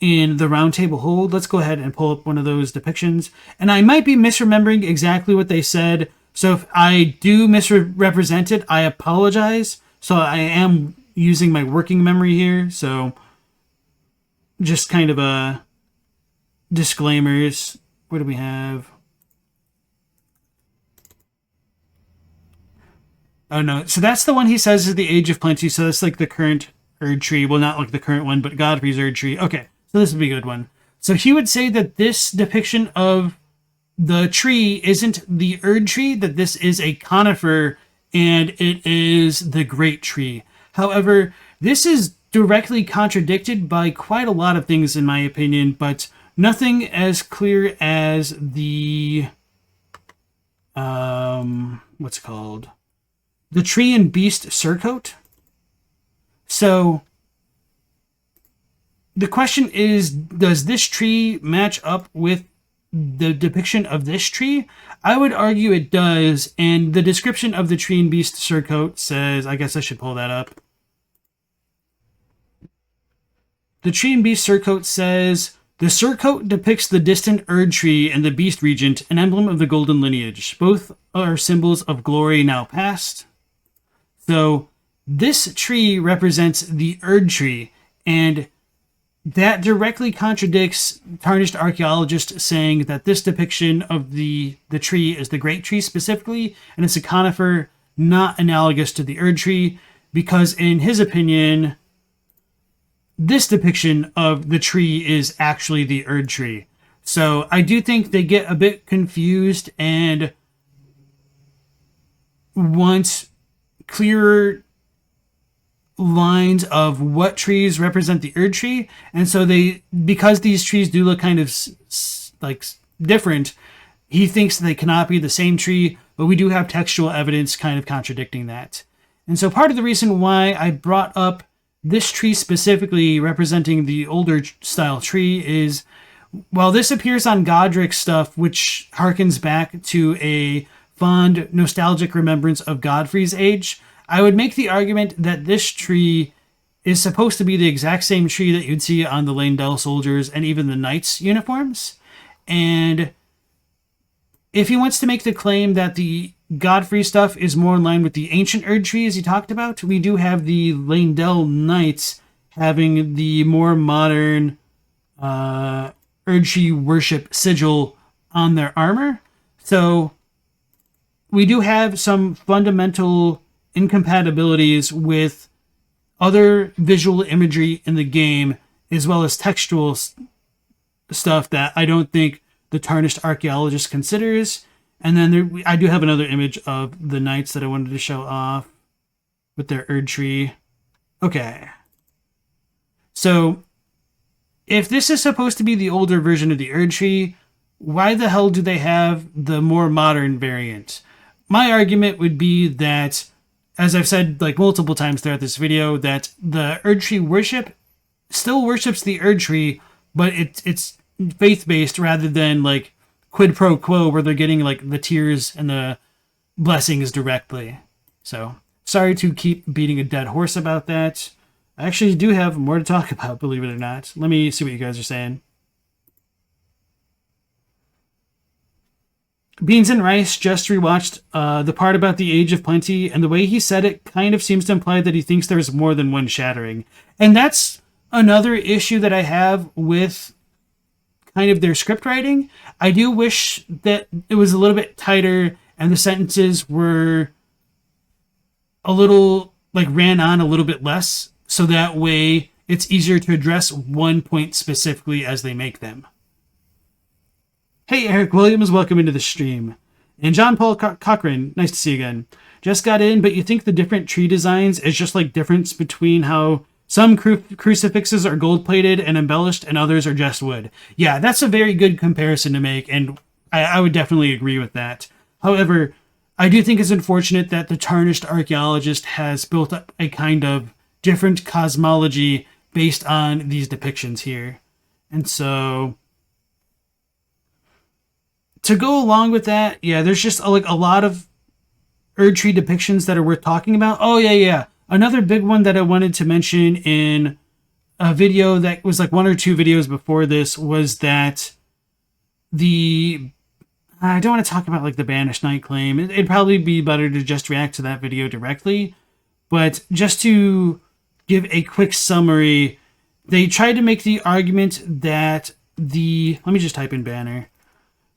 in the Round Table Hold. Let's go ahead and pull up one of those depictions. And I might be misremembering exactly what they said. So if I do misrepresent it, I apologize. So I am using my working memory here. So just kind of a disclaimers. What do we have? Oh no, so that's the one he says is the Age of Plenty. So that's like the current Erdtree. Well, not like the current one, but Godfrey's Erdtree. Okay, so this would be a good one. So he would say that this depiction of the tree isn't the Erdtree, that this is a conifer, and it is the Greattree. However, this is directly contradicted by quite a lot of things, in my opinion, but nothing as clear as the what's it called? The Tree and Beast Surcoat. So the question is, does this tree match up with the depiction of this tree? I would argue it does, and the description of the Tree and Beast Surcoat says, I guess I should pull that up. The Tree and Beast Surcoat says, the surcoat depicts the distant Erdtree and the Beast Regent, an emblem of the golden lineage. Both are symbols of glory now past. So this tree represents the Erdtree, and that directly contradicts Tarnished Archaeologist saying that this depiction of the tree is the Greattree specifically, and it's a conifer not analogous to the Erdtree, because in his opinion, this depiction of the tree is actually the Erdtree. So I do think they get a bit confused and want clearer lines of what trees represent the Erdtree, and so because these trees do look kind of like different, he thinks they cannot be the same tree, but we do have textual evidence kind of contradicting that. And so part of the reason why I brought up this tree specifically representing the older style tree is, while this appears on Godric's stuff, which harkens back to a fond, nostalgic remembrance of Godfrey's age, I would make the argument that this tree is supposed to be the exact same tree that you'd see on the Leyndell soldiers and even the knights' uniforms. And if he wants to make the claim that the Godfrey stuff is more in line with the ancient Erdtree, as he talked about, we do have the Leyndell knights having the more modern Erdtree worship sigil on their armor. So we do have some fundamental incompatibilities with other visual imagery in the game, as well as textual stuff that I don't think the Tarnished Archaeologist considers. And then I do have another image of the knights that I wanted to show off with their Erdtree. Okay. So if this is supposed to be the older version of the Erdtree, why the hell do they have the more modern variant? My argument would be that, as I've said like multiple times throughout this video, that the Erdtree worship still worships the Erdtree, but it's faith-based rather than like quid pro quo where they're getting like the tears and the blessings directly. So sorry to keep beating a dead horse about that. I actually do have more to talk about, believe it or not. Let me see what you guys are saying. Beans and Rice just rewatched the part about the Age of Plenty, and the way he said it kind of seems to imply that he thinks there's more than one shattering. And that's another issue that I have with kind of their script writing. I do wish that it was a little bit tighter and the sentences were a little, like, ran on a little bit less, so that way it's easier to address one point specifically as they make them. Hey, Eric Williams, welcome into the stream. And John Paul Cochran, nice to see you again. Just got in, but you think the different tree designs is just like difference between how some crucifixes are gold-plated and embellished and others are just wood. Yeah, that's a very good comparison to make, and I would definitely agree with that. However, I do think it's unfortunate that the Tarnished Archaeologist has built up a kind of different cosmology based on these depictions here. And so to go along with that, yeah, there's just like a lot of Erdtree depictions that are worth talking about. Oh, yeah. Another big one that I wanted to mention in a video that was like 1 or 2 videos before this was that I don't want to talk about like the Banished Knight claim. It'd probably be better to just react to that video directly. But just to give a quick summary, they tried to make the argument that let me just type in banner,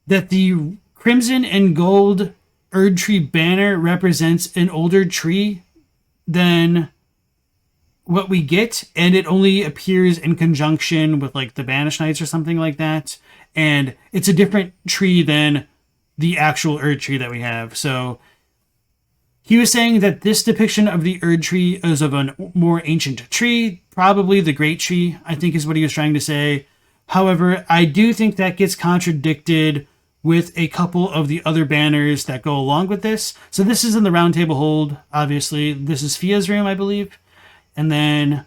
that the crimson and gold Erdtree banner represents an older tree than what we get, and it only appears in conjunction with like the Banished Knights or something like that, and it's a different tree than the actual Erdtree that we have. So he was saying that this depiction of the Erdtree is of a more ancient tree, probably the Greattree, I think is what he was trying to say. However, I do think that gets contradicted with a couple of the other banners that go along with this. So this is in the Round Table Hold, obviously. This is Fia's room, I believe. And then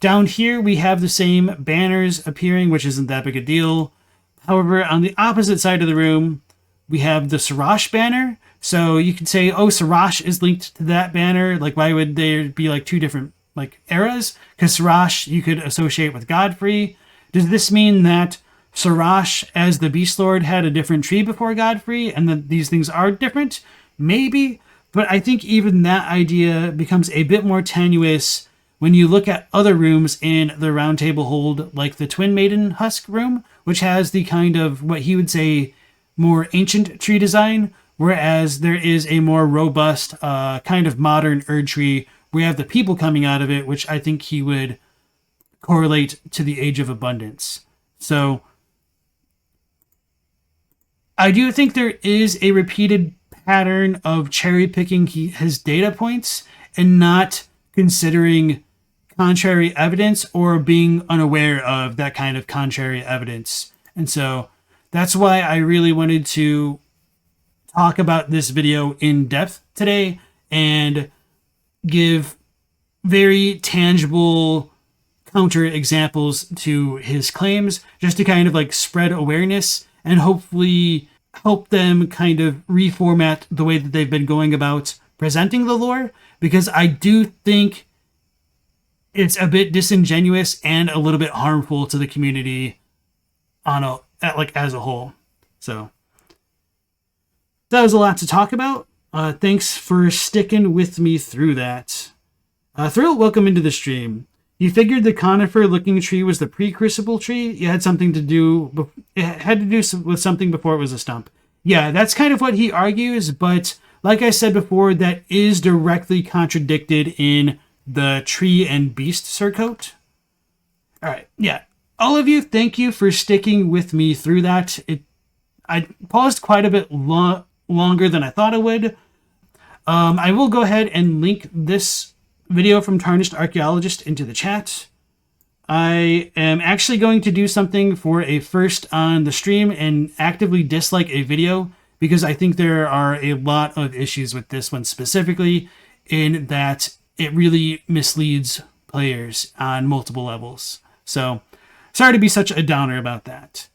down here, we have the same banners appearing, which isn't that big a deal. However, on the opposite side of the room, we have the Sirach banner. So you could say, oh, Sirach is linked to that banner. Like, why would there be like 2 different like eras? Because Sirach you could associate with Godfrey. Does this mean that Sirach as the Beast Lord had a different tree before Godfrey and that these things are different? Maybe. But I think even that idea becomes a bit more tenuous when you look at other rooms in the Round Table Hold, like the Twin Maiden Husk room, which has the kind of what he would say more ancient tree design, whereas there is a more robust kind of modern Erdtree where you have the people coming out of it, which I think he would correlate to the Age of Abundance. So I do think there is a repeated pattern of cherry picking his data points and not considering contrary evidence or being unaware of that kind of contrary evidence. And so that's why I really wanted to talk about this video in depth today and give very tangible counter examples to his claims, just to kind of like spread awareness and hopefully help them kind of reformat the way that they've been going about presenting the lore, because I do think it's a bit disingenuous and a little bit harmful to the community as a whole. So that was a lot to talk about. Thanks for sticking with me through that. Thrill, welcome into the stream. You figured the conifer-looking tree was the pre-crucible tree? It had something to do. It had to do with something before it was a stump. Yeah, that's kind of what he argues, but like I said before, that is directly contradicted in the tree and beast surcoat. All right, yeah. All of you, thank you for sticking with me through that. I paused quite a bit longer than I thought I would. I will go ahead and link this video from Tarnished Archaeologist into the chat. I am actually going to do something for a first on the stream and actively dislike a video because I think there are a lot of issues with this one specifically, in that it really misleads players on multiple levels. So sorry to be such a downer about that.